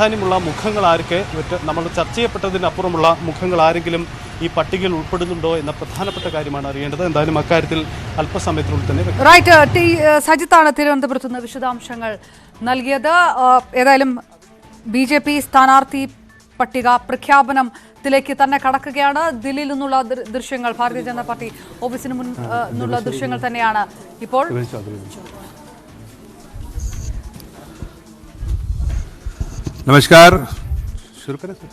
പ്രാധാന്യമുള്ള മുഖങ്ങൾ ആരൊക്കെ നമ്മൾ ചർച്ച ചെയ്യപ്പെട്ടതിനപ്പുറമുള്ള മുഖങ്ങൾ ആരെങ്കിലും ഈ പട്ടികയിൽ ഉൾപ്പെടുന്നുണ്ടോ എന്ന പ്രധാനപ്പെട്ട കാര്യമാണ് അറിയേണ്ടത്. എന്തായാലും അക്കാര്യത്തിൽ അല്പസമയത്തിനുള്ളിൽ തന്നെ റൈറ്റ് സജിത്താണ് തിരുവനന്തപുരത്ത് നിന്ന് വിശദാംശങ്ങൾ നൽകിയത്. ഏതായാലും BJP സ്ഥാനാർത്ഥി പട്ടിക പ്രഖ്യാപനത്തിലേക്ക് തന്നെ കടക്കുകയാണ്. ദില്ലിയിൽ നിന്നുള്ള ദൃശ്യങ്ങൾ, ഭാരതീയ ജനതാ പാർട്ടി ഓഫീസിന് മുന്നുള്ള ദൃശ്യങ്ങൾ തന്നെയാണ് ഇപ്പോൾ. नमस्कार, शुरू करें सर।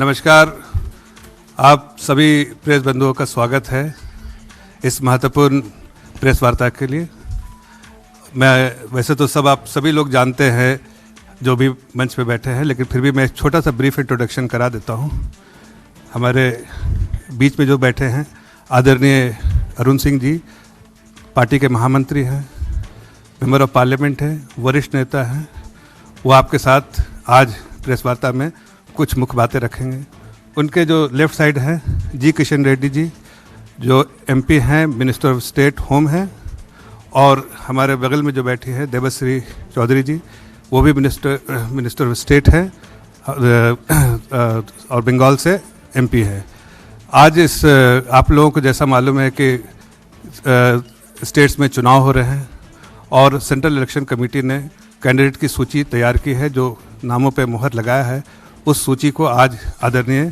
नमस्कार, आप सभी प्रेस बंधुओं का स्वागत है इस महत्वपूर्ण प्रेस वार्ता के लिए। मैं वैसे तो आप सभी लोग जानते हैं जो भी मंच पे बैठे हैं, लेकिन फिर भी मैं एक छोटा सा ब्रीफ इंट्रोडक्शन करा देता हूँ। हमारे बीच में जो बैठे हैं आदरणीय अरुण सिंह जी, पार्टी के महामंत्री हैं, मेंबर ऑफ पार्लियामेंट हैं, वरिष्ठ नेता हैं। वो आपके साथ आज प्रेस वार्ता में कुछ मुख्य बातें रखेंगे। उनके जो लेफ़्ट साइड हैं जी किशन रेड्डी जी, जो MP हैं, मिनिस्टर ऑफ स्टेट होम हैं, और हमारे बगल में जो बैठी है देवश्री चौधरी जी, वो भी मिनिस्टर ऑफ स्टेट हैं और बंगाल से MP है। आज इस आप लोगों को जैसा मालूम है कि स्टेट्स में चुनाव हो रहे हैं और सेंट्रल इलेक्शन कमेटी ने कैंडिडेट की सूची तैयार की है, जो नामों पे मुहर लगाया है। उस सूची को आज आदरणीय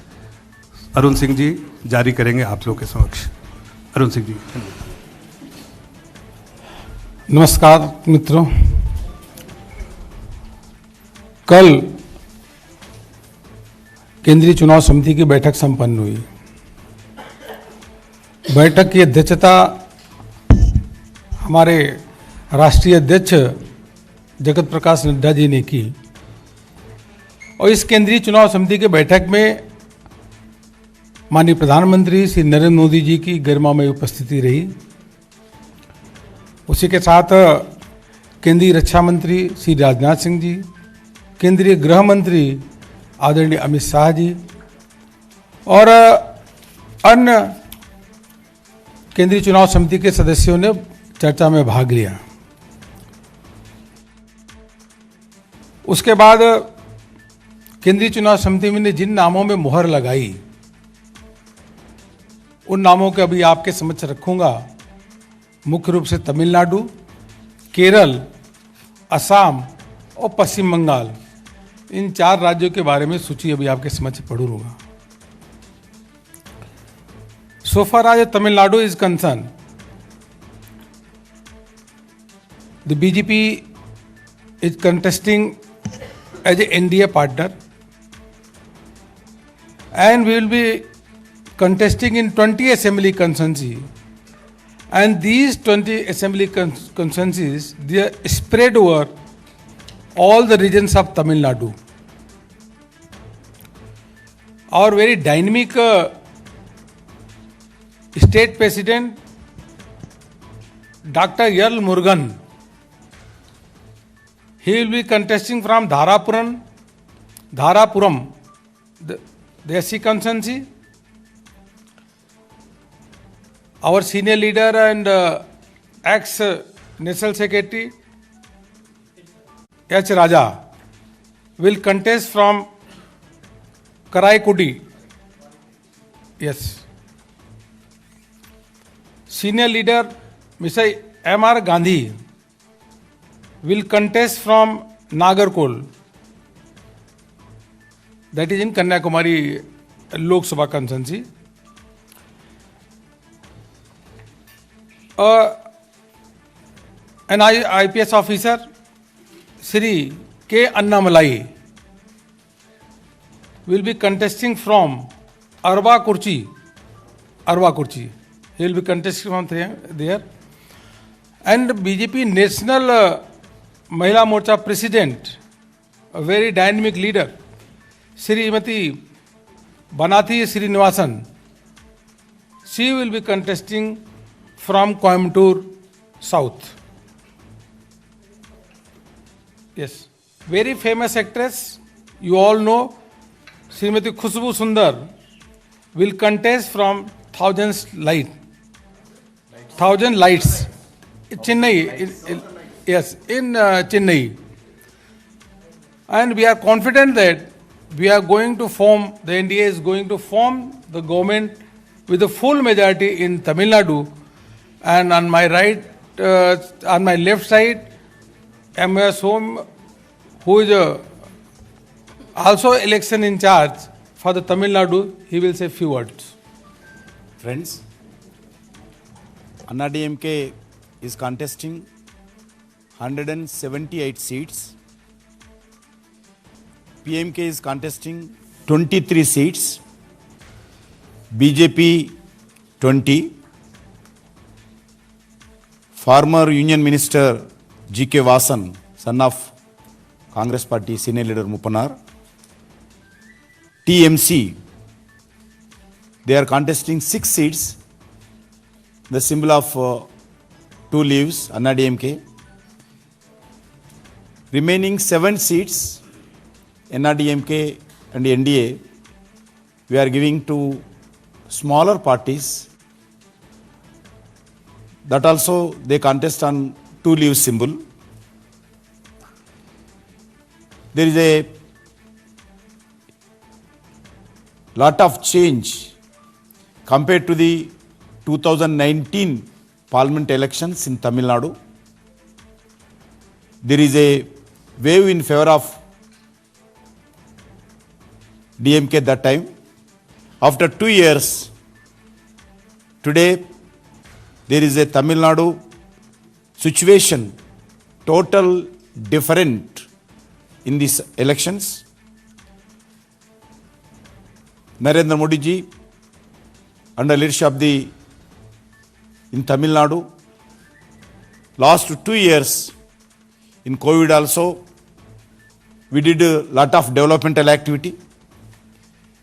अरुण सिंह जी जारी करेंगे आप लोगों के समक्ष। अरुण सिंह जी। नमस्कार मित्रों, कल केंद्रीय चुनाव समिति की बैठक संपन्न हुई। बैठक की अध्यक्षता हमारे राष्ट्रीय अध्यक्ष जगत प्रकाश नड्डा जी ने की, और इस केंद्रीय चुनाव समिति की बैठक में माननीय प्रधानमंत्री श्री नरेंद्र मोदी जी की गरिमामय उपस्थिति रही। उसी के साथ केंद्रीय रक्षा मंत्री श्री राजनाथ सिंह जी, केंद्रीय गृह मंत्री आदरणीय अमित शाह जी और अन्य केंद्रीय चुनाव समिति के सदस्यों ने चर्चा में भाग लिया। उसके बाद केंद्रीय चुनाव समिति ने जिन नामों में मुहर लगाई उन नामों के अभी आपके समक्ष रखूंगा। मुख्य रूप से तमिलनाडु, केरल, असम और पश्चिम बंगाल, इन 4 राज्यों के बारे में सूची अभी आपके समक्ष पढ़ूंगा। So far as Tamil Nadu is concerned, the BJP is contesting as a NDA partner, and we will be contesting in 20 assembly constituencies, and these 20 assembly constituencies they are spread over all the regions of Tamil Nadu. Our very dynamic state president Dr. L. Murugan, he will be contesting from Dharapuram, the SC constituency. Our senior leader and ex-National Secretary H. Raja will contest from Karaikudi. Yes. Senior leader Mr. M.R. Gandhi will contest from Nagarkol, that is in Kanyakumari Lok Sabha constituency. An IPS officer Sri K. Annamalai will be contesting from Arva Kurchi. He will be contesting from there. And BJP National Mahila Morcha President, a very dynamic leader, Srimati Banathi Srinivasan, she will be contesting from Coimbatore South. Yes, very famous actress, you all know, Srimati Khushbu Sundar will contest from Thousand Lights, Chennai. Yes, in Chennai. And we are confident that we are going to form, the NDA is going to form the government with a full majority in Tamil Nadu. And on my right, on my left side, M.S. Home, who is also election in charge for the Tamil Nadu, he will say few words. Friends, Anna DMK is contesting 178 seats. PMK is contesting 23 seats. BJP 20. Former Union Minister G.K. Vasan, son of Congress Party Senior Leader Mupanar. TMC, they are contesting 6 seats. The symbol of 2 leaves, Anna DMK. Remaining 7 seats, Anna DMK and NDA, we are giving to smaller parties. That also they contest on 2 leaves symbol. There is a lot of change compared to the 2019 Parliament elections in Tamil Nadu. There is a wave in favor of DMK at that time. After 2 years, today there is a Tamil Nadu situation total different in these elections. Narendra Modi ji, under leadership of in Tamil Nadu, last 2 years in COVID also, we did a lot of developmental activity.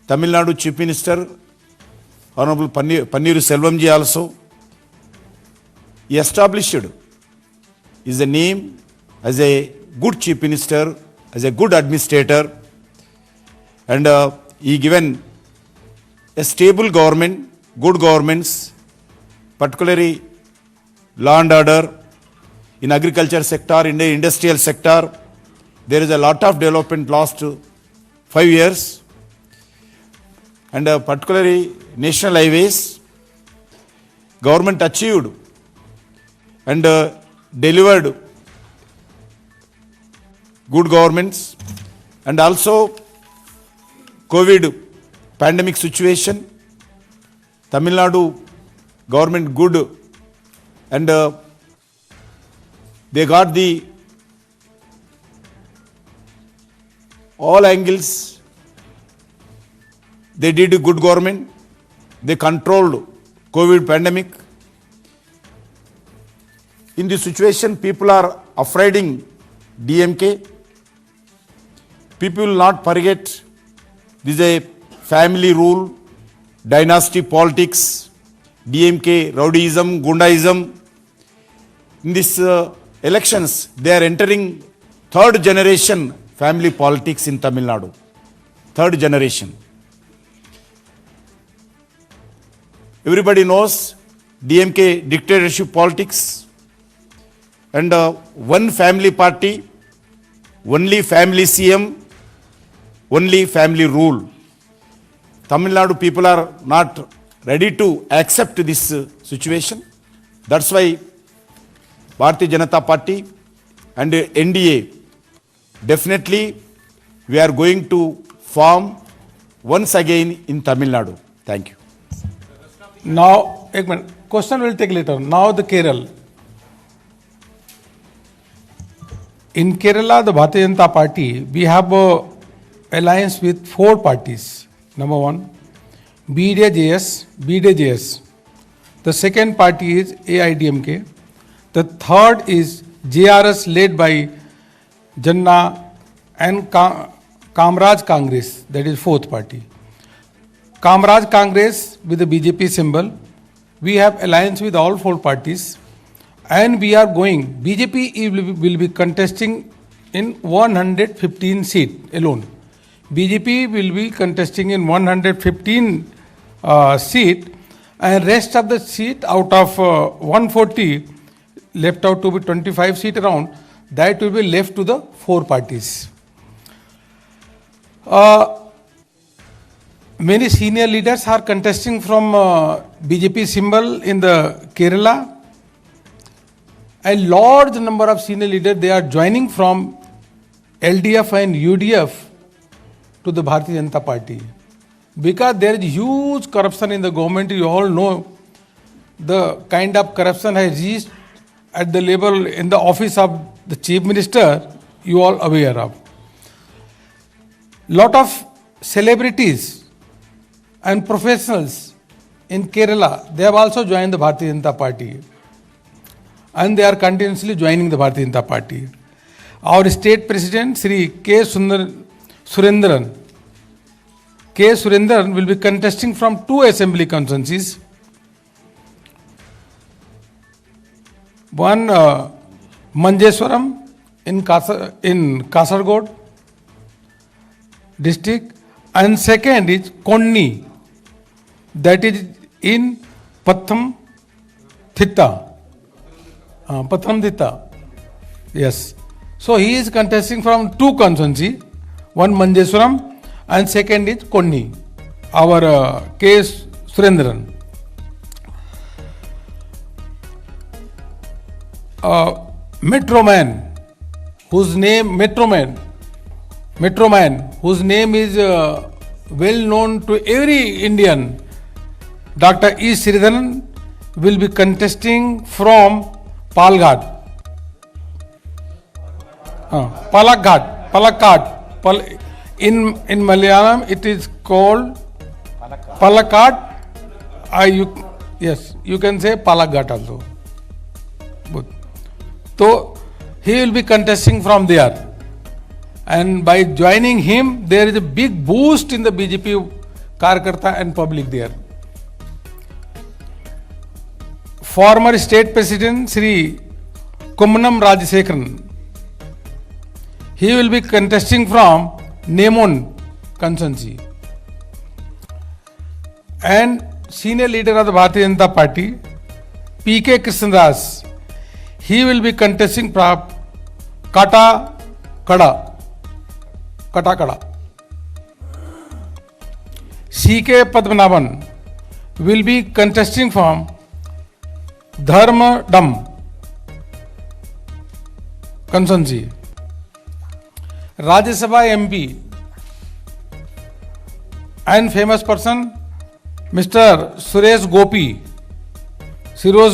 Tamil Nadu Chief Minister, Honorable Panneer Selvam ji also, he established his name as a good Chief Minister, as a good administrator, and he given a stable government, good governments, particularly law and order in agriculture sector, in the industrial sector. There is a lot of development last 5 years, and particularly national highways, government achieved and delivered good governments, and also COVID pandemic situation, Tamil Nadu government good, and they got the all angles. They did a good government. They controlled COVID pandemic. In this situation, people are afraid DMK. People will not forget this is a family rule, dynasty politics, DMK, rowdyism, gundaism. In these elections, they are entering 3rd generation family politics in Tamil Nadu. 3rd generation. Everybody knows DMK dictatorship politics, and one family party, only family CM, only family rule. Tamil Nadu people are not ready to accept this situation. That's why Bharatiya Janata Party and NDA, definitely we are going to form once again in Tamil Nadu. Thank you. Now, एक minute, question will take later. Now the Kerala. In Kerala, the Bharatiya Janata Party, we have a alliance with 4 parties. Number 1, BDJS. The second party is AIDMK. The third is JRS led by Janna and Kamraj Congress, that is 4th party. Kamraj Congress with the BJP symbol. We have alliance with all 4 parties, and we are going, BJP will be contesting in 115 seat alone. BJP will be contesting in 115 seat, and rest of the seat out of 140 left out to be 25 seat around, that will be left to the 4 parties. Many senior leaders are contesting from BJP symbol in the Kerala. A large number of senior leaders, they are joining from LDF and UDF to the Bharatiya Janata Party. Because there is huge corruption in the government, you all know the kind of corruption has reached at the level in the office of the Chief Minister, you all aware of. Lot of celebrities and professionals in Kerala, they have also joined the Bharatiya Janata Party. And they are continuously joining the Bharatiya Janata Party. Our state president, Sri K. Surendran will be contesting from 2 assembly constituencies. One, Manjeswaram in Kasargod district, and second is Konni, that is in Pathamthitta. Yes. So he is contesting from 2 constituencies, one Manjeswaram and second is Konni, our K. Surendran. Metroman, whose name is well known to every Indian, Dr. E. Sridharan, will be contesting from Palghat. Palakkad. In Malayalam, it is called Palakkad. Yes, you can say Palakghat also. Good. So he will be contesting from there. And by joining him, there is a big boost in the BJP Karyakarta and public there. Former State President Sri Kummanam Rajasekaran, he will be contesting from Nemon constituency. And senior leader of the Bharatiya Janata Party, P.K. Krishnadas, he will be contesting from Katakada. C.K. Padmanabhan will be contesting from Dharmadam constituency. Rajya Sabha MP and famous person Mr. Suresh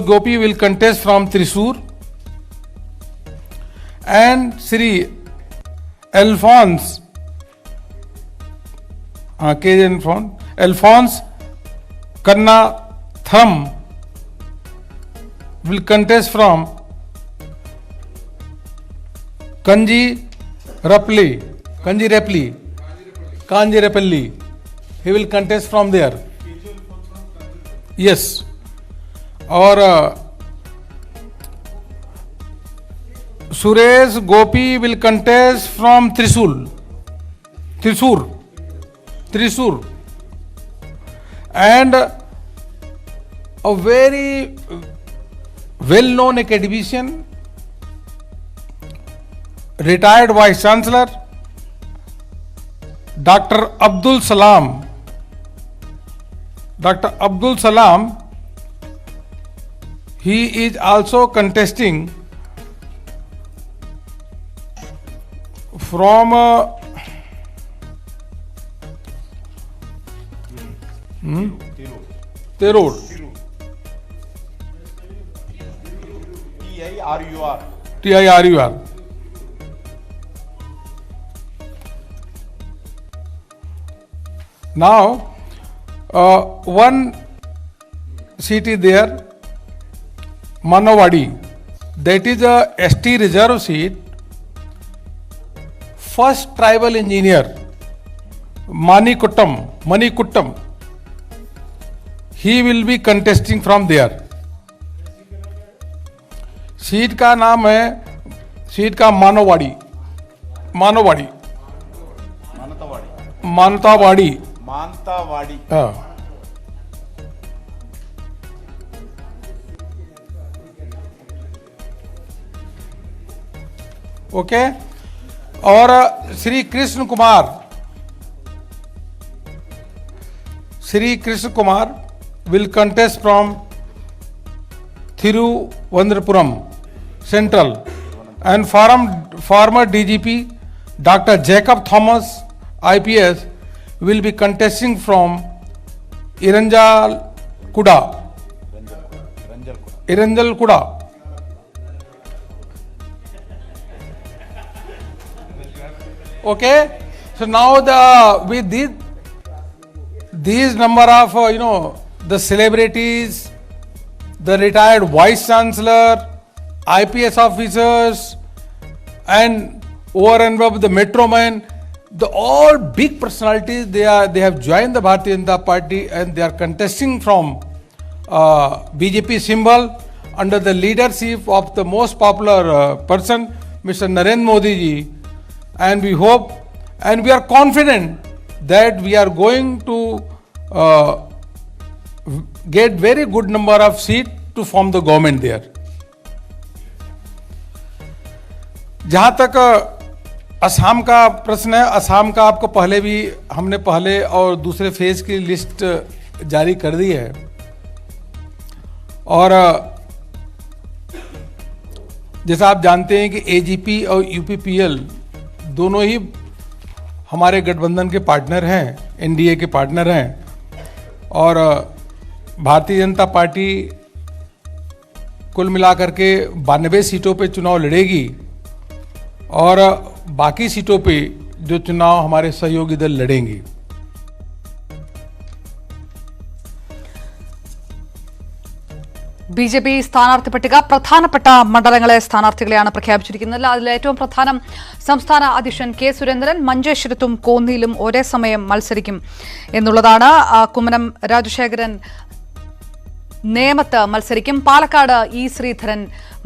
Gopi will contest from Thrissur, and Sri Alphonse Kannatham will contest from Kanjirapalli. He will contest from there. Yes. Or Suresh Gopi will contest from Thrissur. And a very well-known academician, retired Vice Chancellor, Dr. Abdul Salam, he is also contesting from Terod. TIRUR. Now, one seat is there, Manawadi. That is a ST reserve seat. First tribal engineer, Manikuttam. He will be contesting from there. Seat का नाम है मानतावाड़ी. हाँ. Okay. और Shri Krishna Kumar Shri Krishna Kumar will contest from Thiruvananthapuram Central, and former DGP Dr. Jacob Thomas IPS will be contesting from Iranjalkuda. Okay, so now with these number of the celebrities, the retired vice chancellor, IPS officers, and over and above the metro man, the all big personalities, they have joined the Bharatiya Janata Party and they are contesting from BJP symbol under the leadership of the most popular person, Mr. Narendra Modi ji. And we hope and we are confident that we are going to get very good number of seats to form the government there. जहाँ तक असम का प्रश्न है, असम का आपको हमने पहले और दूसरे फेज की लिस्ट जारी कर दी है और जैसा आप जानते हैं कि एजीपी और यूपीपीएल दोनों ही हमारे गठबंधन के पार्टनर हैं, एनडीए के पार्टनर हैं और भारतीय जनता पार्टी कुल मिलाकर के 92 सीटों पे चुनाव लड़ेगी और बाकी सीटों पे जो चुनाव हमारे सहयोगी दल लड़ेंगे. BJP സ്ഥാനാർത്ഥി പട്ടിക പ്രധാനപ്പെട്ട മണ്ഡലങ്ങളെ സ്ഥാനാർത്ഥികളെയാണ് പ്രഖ്യാപിച്ചിരിക്കുന്നത്. അതിൽ ഏറ്റവും പ്രധാനം സംസ്ഥാന അധ്യക്ഷൻ കെ സുരേന്ദ്രൻ മഞ്ചേശ്വരത്തും കോന്നിയിലും ഒരേ സമയം മത്സരിക്കും എന്നുള്ളതാണ്. കുമ്മനം രാജശേഖരൻ നേമത്ത് മത്സരിക്കും. പാലക്കാട് ഇ ശ്രീധരൻ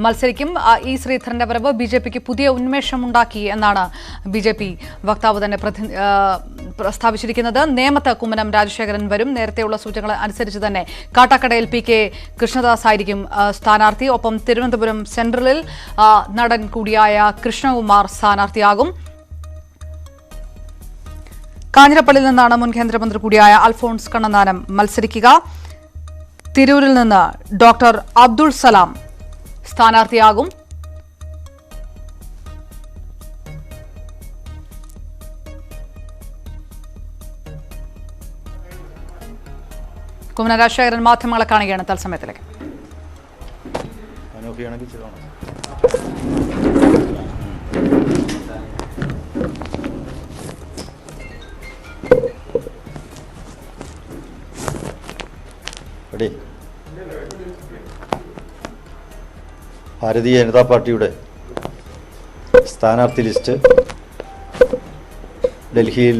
മത്സരിക്കും. ഇ ശ്രീധരന്റെ വരവ് BJPക്ക് പുതിയ ഉന്മേഷമുണ്ടാക്കി എന്നാണ് BJP വക്താവ് തന്നെ പ്രസ്താവിച്ചിരിക്കുന്നത്. നേമത്ത് കുമ്മനം രാജശേഖരൻ വരും. നേരത്തെയുള്ള സൂചനകൾ അനുസരിച്ച് തന്നെ കാട്ടാക്കടയിൽ PK കൃഷ്ണദാസ് ആയിരിക്കും സ്ഥാനാർത്ഥി. ഒപ്പം തിരുവനന്തപുരം സെൻട്രലിൽ നടൻ കൂടിയായ കൃഷ്ണകുമാർ സ്ഥാനാർത്ഥിയാകും. കാഞ്ഞിരപ്പള്ളിയിൽ നിന്നാണ് മുൻ കേന്ദ്രമന്ത്രി കൂടിയായ അൽഫോൺസ് കണ്ണന്താനം മത്സരിക്കുക. തിരൂരിൽ നിന്ന് ഡോക്ടർ അബ്ദുൾ സലാം സ്ഥാനാർത്ഥിയാകും. കുമ്മനം രാജശേഖരൻ മാധ്യമങ്ങളെ കാണുകയാണ് തത്സമയത്തിലേക്ക്. ഭാരതീയ ജനതാ പാർട്ടിയുടെ സ്ഥാനാർത്ഥി ലിസ്റ്റ് ഡൽഹിയിൽ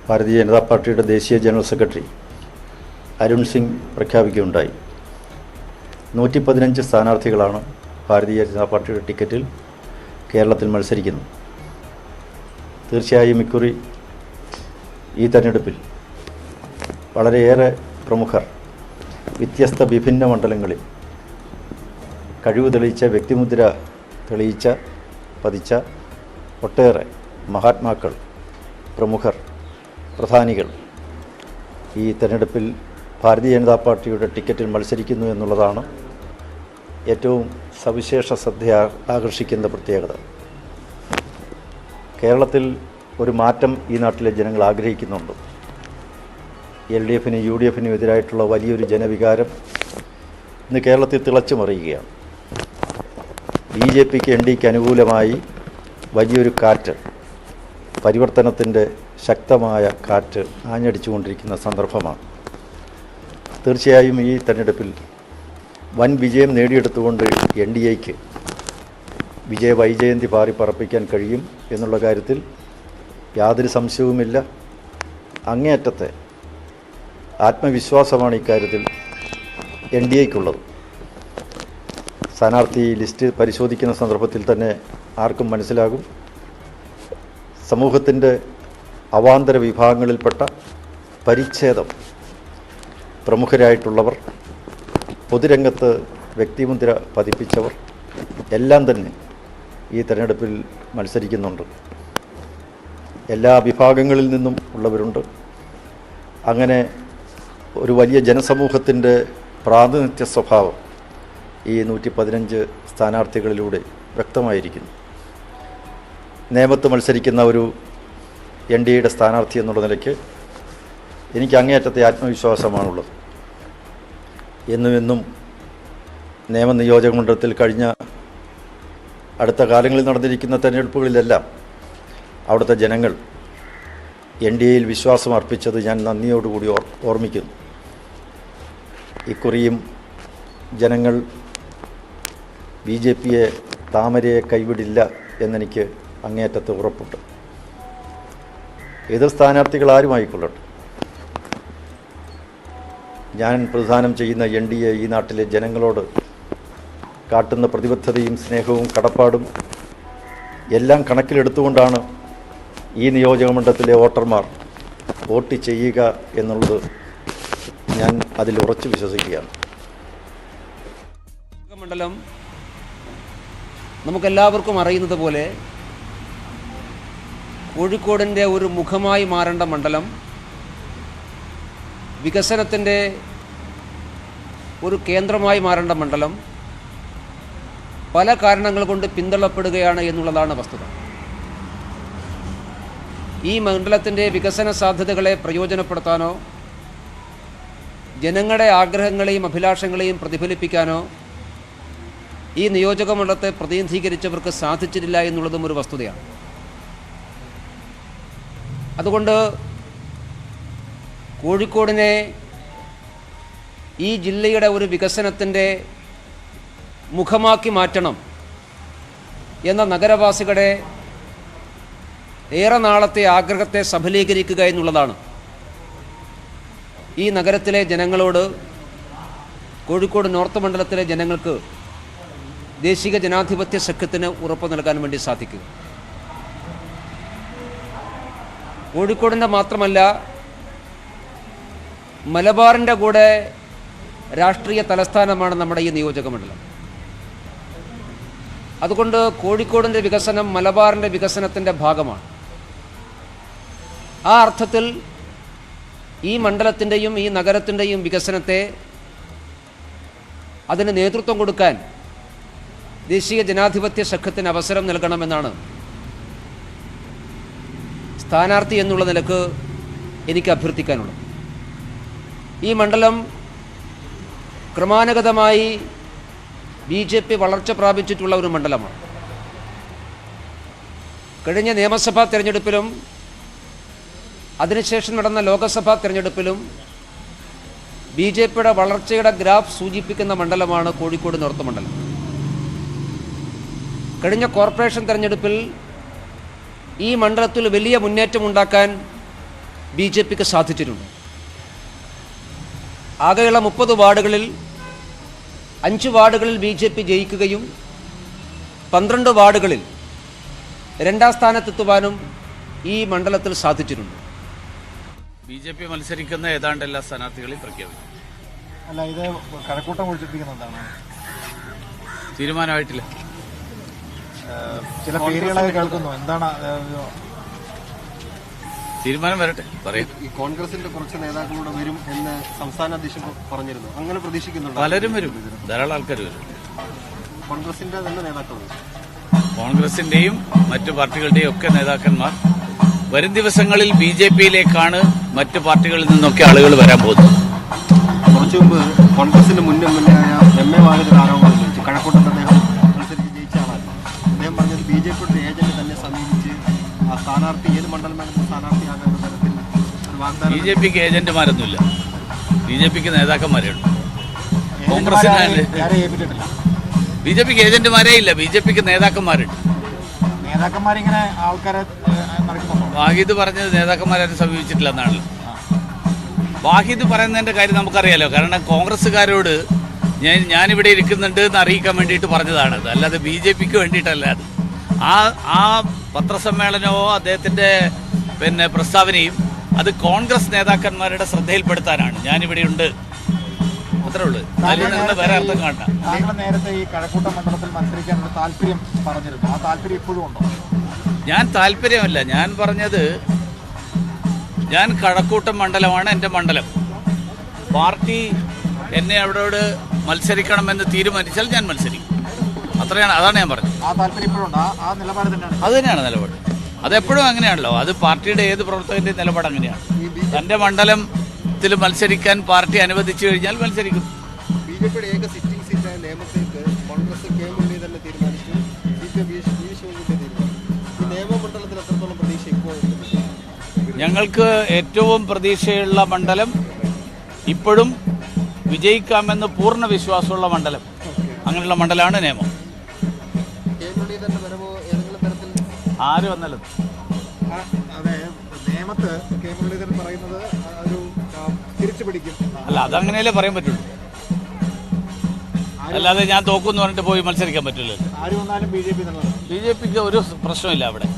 ഭാരതീയ ജനതാ പാർട്ടിയുടെ ദേശീയ ജനറൽ സെക്രട്ടറി അരുൺ സിംഗ് പ്രഖ്യാപിക്കുകയുണ്ടായി. 115 സ്ഥാനാർത്ഥികളാണ് ഭാരതീയ ജനതാ പാർട്ടിയുടെ ടിക്കറ്റിൽ കേരളത്തിൽ മത്സരിക്കുന്നത്. തീർച്ചയായും ഇക്കുറി ഈ തെരഞ്ഞെടുപ്പിൽ വളരെയേറെ പ്രമുഖർ വ്യത്യസ്ത വിഭിന്ന മണ്ഡലങ്ങളിൽ കഴിവ് തെളിയിച്ച, വ്യക്തിമുദ്ര പതിച്ച ഒട്ടേറെ മഹാത്മാക്കൾ, പ്രമുഖർ, പ്രധാനികൾ ഈ തെരഞ്ഞെടുപ്പിൽ ഭാരതീയ ജനതാ പാർട്ടിയുടെ ടിക്കറ്റിൽ മത്സരിക്കുന്നു എന്നുള്ളതാണ് ഏറ്റവും സവിശേഷ ശ്രദ്ധ ആകർഷിക്കുന്ന പ്രത്യേകത. കേരളത്തിൽ ഒരു മാറ്റം ഈ നാട്ടിലെ ജനങ്ങൾ ആഗ്രഹിക്കുന്നുണ്ട്. LDFനും UDFനും എതിരായിട്ടുള്ള വലിയൊരു ജനവികാരം ഇന്ന് കേരളത്തിൽ തിളച്ചു മറിയുകയാണ്. BJPക്ക് NDക്ക് അനുകൂലമായി വലിയൊരു കാറ്റ്, പരിവർത്തനത്തിൻ്റെ ശക്തമായ കാറ്റ് ആഞ്ഞടിച്ചുകൊണ്ടിരിക്കുന്ന സന്ദർഭമാണ്. തീർച്ചയായും ഈ തെരഞ്ഞെടുപ്പിൽ വൻ വിജയം നേടിയെടുത്തുകൊണ്ട് NDAക്ക് വിജയ വൈജയന്തി പാറിപ്പറപ്പിക്കാൻ കഴിയും എന്നുള്ള കാര്യത്തിൽ യാതൊരു സംശയവുമില്ല. അങ്ങേയറ്റത്തെ ആത്മവിശ്വാസമാണ് ഇക്കാര്യത്തിൽ NDAക്കുള്ളത്. സ്ഥാനാർത്ഥി ലിസ്റ്റ് പരിശോധിക്കുന്ന സന്ദർഭത്തിൽ തന്നെ ആർക്കും മനസ്സിലാകും, സമൂഹത്തിൻ്റെ അവാന്തര വിഭാഗങ്ങളിൽപ്പെട്ട പരിച്ഛേദം പ്രമുഖരായിട്ടുള്ളവർ, പൊതുരംഗത്ത് വ്യക്തിമുദ്ര പതിപ്പിച്ചവർ എല്ലാം തന്നെ ഈ തെരഞ്ഞെടുപ്പിൽ മത്സരിക്കുന്നുണ്ട്. എല്ലാ വിഭാഗങ്ങളിൽ നിന്നും ഉള്ളവരുണ്ട്. അങ്ങനെ ഒരു വലിയ ജനസമൂഹത്തിൻ്റെ പ്രാതിനിധ്യ സ്വഭാവം ഈ 115 സ്ഥാനാർത്ഥികളിലൂടെ വ്യക്തമായിരിക്കുന്നു. നേമത്ത് മത്സരിക്കുന്ന ഒരു NDAയുടെ സ്ഥാനാർത്ഥി എന്നുള്ള നിലയ്ക്ക് എനിക്ക് അങ്ങേയറ്റത്തെ ആത്മവിശ്വാസമാണുള്ളത്. എന്നും നേമ നിയോജക മണ്ഡലത്തിൽ കഴിഞ്ഞ അടുത്ത കാലങ്ങളിൽ നടന്നിരിക്കുന്ന തെരഞ്ഞെടുപ്പുകളിലെല്ലാം അവിടുത്തെ ജനങ്ങൾ NDAയിൽ വിശ്വാസം അർപ്പിച്ചത് ഞാൻ നന്ദിയോടുകൂടി ഓർമ്മിക്കുന്നു. ഇക്കുറിയും ജനങ്ങൾ BJPയെ താമരയെ കൈവിടില്ല എന്നെനിക്ക് അങ്ങേയറ്റത്തെ ഉറപ്പുണ്ട്. എതിർ സ്ഥാനാർത്ഥികൾ ആരുമായിക്കൊള്ളട്ടെ, ഞാൻ പ്രതിദാനം ചെയ്യുന്ന NDA ഈ നാട്ടിലെ ജനങ്ങളോട് കാട്ടുന്ന പ്രതിബദ്ധതയും സ്നേഹവും കടപ്പാടും എല്ലാം കണക്കിലെടുത്തുകൊണ്ടാണ് ഈ നിയോജകമണ്ഡലത്തിലെ വോട്ടർമാർ വോട്ട് ചെയ്യുക എന്നുള്ളത് ഞാൻ അതിൽ ഉറച്ചു വിശ്വസിക്കുകയാണ്. മണ്ഡലം നമുക്കെല്ലാവർക്കും അറിയുന്നത് പോലെ കോഴിക്കോടിൻ്റെ ഒരു മുഖമായി മാറേണ്ട മണ്ഡലം, വികസനത്തിൻ്റെ ഒരു കേന്ദ്രമായി മാറേണ്ട മണ്ഡലം പല കാരണങ്ങൾ കൊണ്ട് പിന്തള്ളപ്പെടുകയാണ് എന്നുള്ളതാണ് വസ്തുത. ഈ മണ്ഡലത്തിൻ്റെ വികസന സാധ്യതകളെ പ്രയോജനപ്പെടുത്താനോ ജനങ്ങളുടെ ആഗ്രഹങ്ങളെയും അഭിലാഷങ്ങളെയും പ്രതിഫലിപ്പിക്കാനോ ഈ നിയോജക മണ്ഡലത്തെ പ്രതിനിധീകരിച്ചവർക്ക് സാധിച്ചിട്ടില്ല എന്നുള്ളതും ഒരു വസ്തുതയാണ്. അതുകൊണ്ട് കോഴിക്കോടിനെ ഈ ജില്ലയുടെ ഒരു വികസനത്തിൻ്റെ മുഖമാക്കി മാറ്റണം എന്ന നഗരവാസികളുടെ ഏറെ നാളത്തെ ആഗ്രഹത്തെ സഫലീകരിക്കുക എന്നുള്ളതാണ് ഈ നഗരത്തിലെ ജനങ്ങളോട്, കോഴിക്കോട് നോർത്ത് മണ്ഡലത്തിലെ ജനങ്ങൾക്ക് ദേശീയ ജനാധിപത്യ സഖ്യത്തിന് ഉറപ്പ് നൽകാൻ വേണ്ടി സാധിക്കും. കോഴിക്കോടിൻ്റെ മാത്രമല്ല, മലബാറിൻ്റെ കൂടെ രാഷ്ട്രീയ തലസ്ഥാനമാണ് നമ്മുടെ ഈ നിയോജക മണ്ഡലം. അതുകൊണ്ട് കോഴിക്കോടിൻ്റെ വികസനം മലബാറിൻ്റെ വികസനത്തിൻ്റെ ഭാഗമാണ്. ആ അർത്ഥത്തിൽ ഈ മണ്ഡലത്തിൻ്റെയും ഈ നഗരത്തിൻ്റെയും വികസനത്തെ, അതിന് നേതൃത്വം കൊടുക്കാൻ ദേശീയ ജനാധിപത്യ സഖ്യത്തിന് അവസരം നൽകണമെന്നാണ് സ്ഥാനാർത്ഥി എന്നുള്ള നിലക്ക് എനിക്ക് അഭ്യർത്ഥിക്കാനുള്ളത്. ഈ മണ്ഡലം ക്രമാനുഗതമായി BJP വളർച്ച പ്രാപിച്ചിട്ടുള്ള ഒരു മണ്ഡലമാണ്. കഴിഞ്ഞ നിയമസഭാ തിരഞ്ഞെടുപ്പിലും അതിനുശേഷം നടന്ന ലോക്സഭാ തിരഞ്ഞെടുപ്പിലും BJPയുടെ വളർച്ചയുടെ ഗ്രാഫ് സൂചിപ്പിക്കുന്ന മണ്ഡലമാണ് കോഴിക്കോട് നോർത്ത് മണ്ഡലം. കഴിഞ്ഞ കോർപ്പറേഷൻ തിരഞ്ഞെടുപ്പിൽ ഈ മണ്ഡലത്തിൽ വലിയ മുന്നേറ്റം ഉണ്ടാക്കാൻ BJPക്ക് സാധിച്ചിട്ടുണ്ട്. ആകെയുള്ള 30 വാർഡുകളിൽ 5 വാർഡുകളിൽ BJP ജയിക്കുകയും 12 വാർഡുകളിൽ 2ാം സ്ഥാനത്തെത്തുവാനും ഈ മണ്ഡലത്തിൽ സാധിച്ചിട്ടുണ്ട്. BJP മത്സരിക്കുന്ന ഏതാണ്ട് എല്ലാ സ്ഥാനാർത്ഥികളെയും പ്രഖ്യാപിക്കും. അല്ല, ഇത് കഴക്കൂട്ടം ഒഴിച്ചിരിക്കുന്നതാണ്, തീരുമാനമായിട്ടില്ല. ചില പേരുകളൊക്കെ കേൾക്കുന്നു. എന്താണ് തീരുമാനം വരട്ടെ, പറയാം. ഈ കോൺഗ്രസിന്റെ കുറച്ച് നേതാക്കളോട് വരും എന്ന് സംസ്ഥാന അധ്യക്ഷൻ പറഞ്ഞിരുന്നു. അങ്ങനെ പ്രതീക്ഷിക്കുന്നുണ്ട്? പലരും വരും, ധാരാളം ആൾക്കാർ വരും. കോൺഗ്രസിന്റെ തന്നെ നേതാക്കൾ, കോൺഗ്രസിന്റെയും മറ്റു പാർട്ടികളുടെയും ഒക്കെ നേതാക്കന്മാർ വരും ദിവസങ്ങളിൽ BJPയിലേക്കാണ് മറ്റു പാർട്ടികളിൽ നിന്നൊക്കെ ആളുകൾ വരാൻ പോകുന്നത്. കുറച്ചു മുമ്പ് കോൺഗ്രസിന്റെ മുൻ MLA ആയ MA വാഹിദ് ആരോപണം ഉന്നയിച്ചു. കഴക്കൂട്ടത്ത് അദ്ദേഹം മത്സരിച്ച് ജയിച്ച ആളാണ്. അദ്ദേഹം പറഞ്ഞത് BJPയുടെ ഏജന്റ് തന്നെ സമീപിച്ച് ആ സ്ഥാനാർത്ഥി ഏത് മണ്ഡലമാണെന്ന് സ്ഥാനാർത്ഥിയാകുന്ന തരത്തിൽ ഒരു വാഗ്ദാനം. BJPക്ക് ഏജന്റുമാരൊന്നുമില്ല, BJPക്ക് നേതാക്കന്മാരേ ഉള്ളൂ. കോൺഗ്രസിന് BJPക്ക് ഏജന്റുമാരേ ഇല്ല, BJPക്ക് നേതാക്കന്മാരുണ്ട്. നേതാക്കന്മാരിങ്ങനെ ആൾക്കാരെ വാഹിദ് പറഞ്ഞത് നേതാക്കന്മാരും സമീപിച്ചിട്ടില്ല എന്നാണല്ലോ. വാഹിദ് പറയുന്നതിന്റെ കാര്യം നമുക്കറിയാലോ. കാരണം കോൺഗ്രസ്സുകാരോട് ഞാനിവിടെ ഇരിക്കുന്നുണ്ട് എന്ന് അറിയിക്കാൻ വേണ്ടിയിട്ട് പറഞ്ഞതാണത്, അല്ലാതെ BJPക്ക് വേണ്ടിയിട്ടല്ല. അത് ആ പത്രസമ്മേളനമോ അദ്ദേഹത്തിന്റെ പ്രസ്താവനയും അത് കോൺഗ്രസ് നേതാക്കന്മാരുടെ ശ്രദ്ധയിൽപ്പെടുത്താനാണ്. ഞാനിവിടെ ഉണ്ട്, അത്രേ ഉള്ളൂ. അതിൽ നിന്ന് വേറെ അർത്ഥം കാണണ്ട. താങ്കൾ നേരത്തെ ഈ കഴക്കൂട്ടം മണ്ഡലത്തിൽ മത്സരിക്കാനുള്ള താല്പര്യം പറഞ്ഞിരുന്നു. ആ താല്പര്യം ഇപ്പോഴും ഉണ്ടോ? ഞാൻ താല്പര്യമല്ല, ഞാൻ പറഞ്ഞത് ഞാൻ കഴക്കൂട്ടം മണ്ഡലമാണ് എൻ്റെ മണ്ഡലം. പാർട്ടി എന്നെ അവിടോട് മത്സരിക്കണമെന്ന് തീരുമാനിച്ചാൽ ഞാൻ മത്സരിക്കും. അതാണ് ഞാൻ പറഞ്ഞത്. ആ താല്പര്യം ഇപ്പോഴുണ്ട്, ആ നിലപാട് തന്നെയാണ്. അത് തന്നെയാണ് നിലപാട്. അതെപ്പോഴും അങ്ങനെയാണല്ലോ. അത് പാർട്ടിയുടെ ഏത് പ്രവർത്തകൻ്റെ നിലപാട് അങ്ങനെയാണ്. തൻ്റെ മണ്ഡലത്തിൽ മത്സരിക്കാൻ പാർട്ടി അനുവദിച്ചു കഴിഞ്ഞാൽ മത്സരിക്കും. ബിജെപിയുടെ ഏക സിറ്റിംഗ് സീറ്റായ നേമത്തേക്ക് കോൺഗ്രസ് കെ മുരളി തന്നെ തീരുമാനിച്ചു. ഈ നിയമമണ്ഡലത്തിൽ എത്രത്തോളം പ്രതീക്ഷ ഇപ്പോൾ? ഞങ്ങൾക്ക് ഏറ്റവും പ്രതീക്ഷയുള്ള മണ്ഡലം, ഇപ്പോഴും വിജയിക്കാമെന്ന് പൂർണ്ണ വിശ്വാസമുള്ള മണ്ഡലം, അങ്ങനെയുള്ള മണ്ഡലമാണ് നിയമം. ആര് വന്നാലും അതെ, നിയമത്ത് കെ മുരളീധരൻ പറയുന്നത് ഒരു തിരിച്ചു പിടിക്കും. അല്ല, അതങ്ങനെയല്ലേ പറയാൻ പറ്റുള്ളൂ. അല്ലാതെ ഞാൻ തോക്കുമെന്ന് പറഞ്ഞിട്ട് പോയി മത്സരിക്കാൻ പറ്റില്ലല്ലോ. ആര് വന്നാലും ബി ജെ പിക്ക് ഒരു പ്രശ്നമില്ല അവിടെ.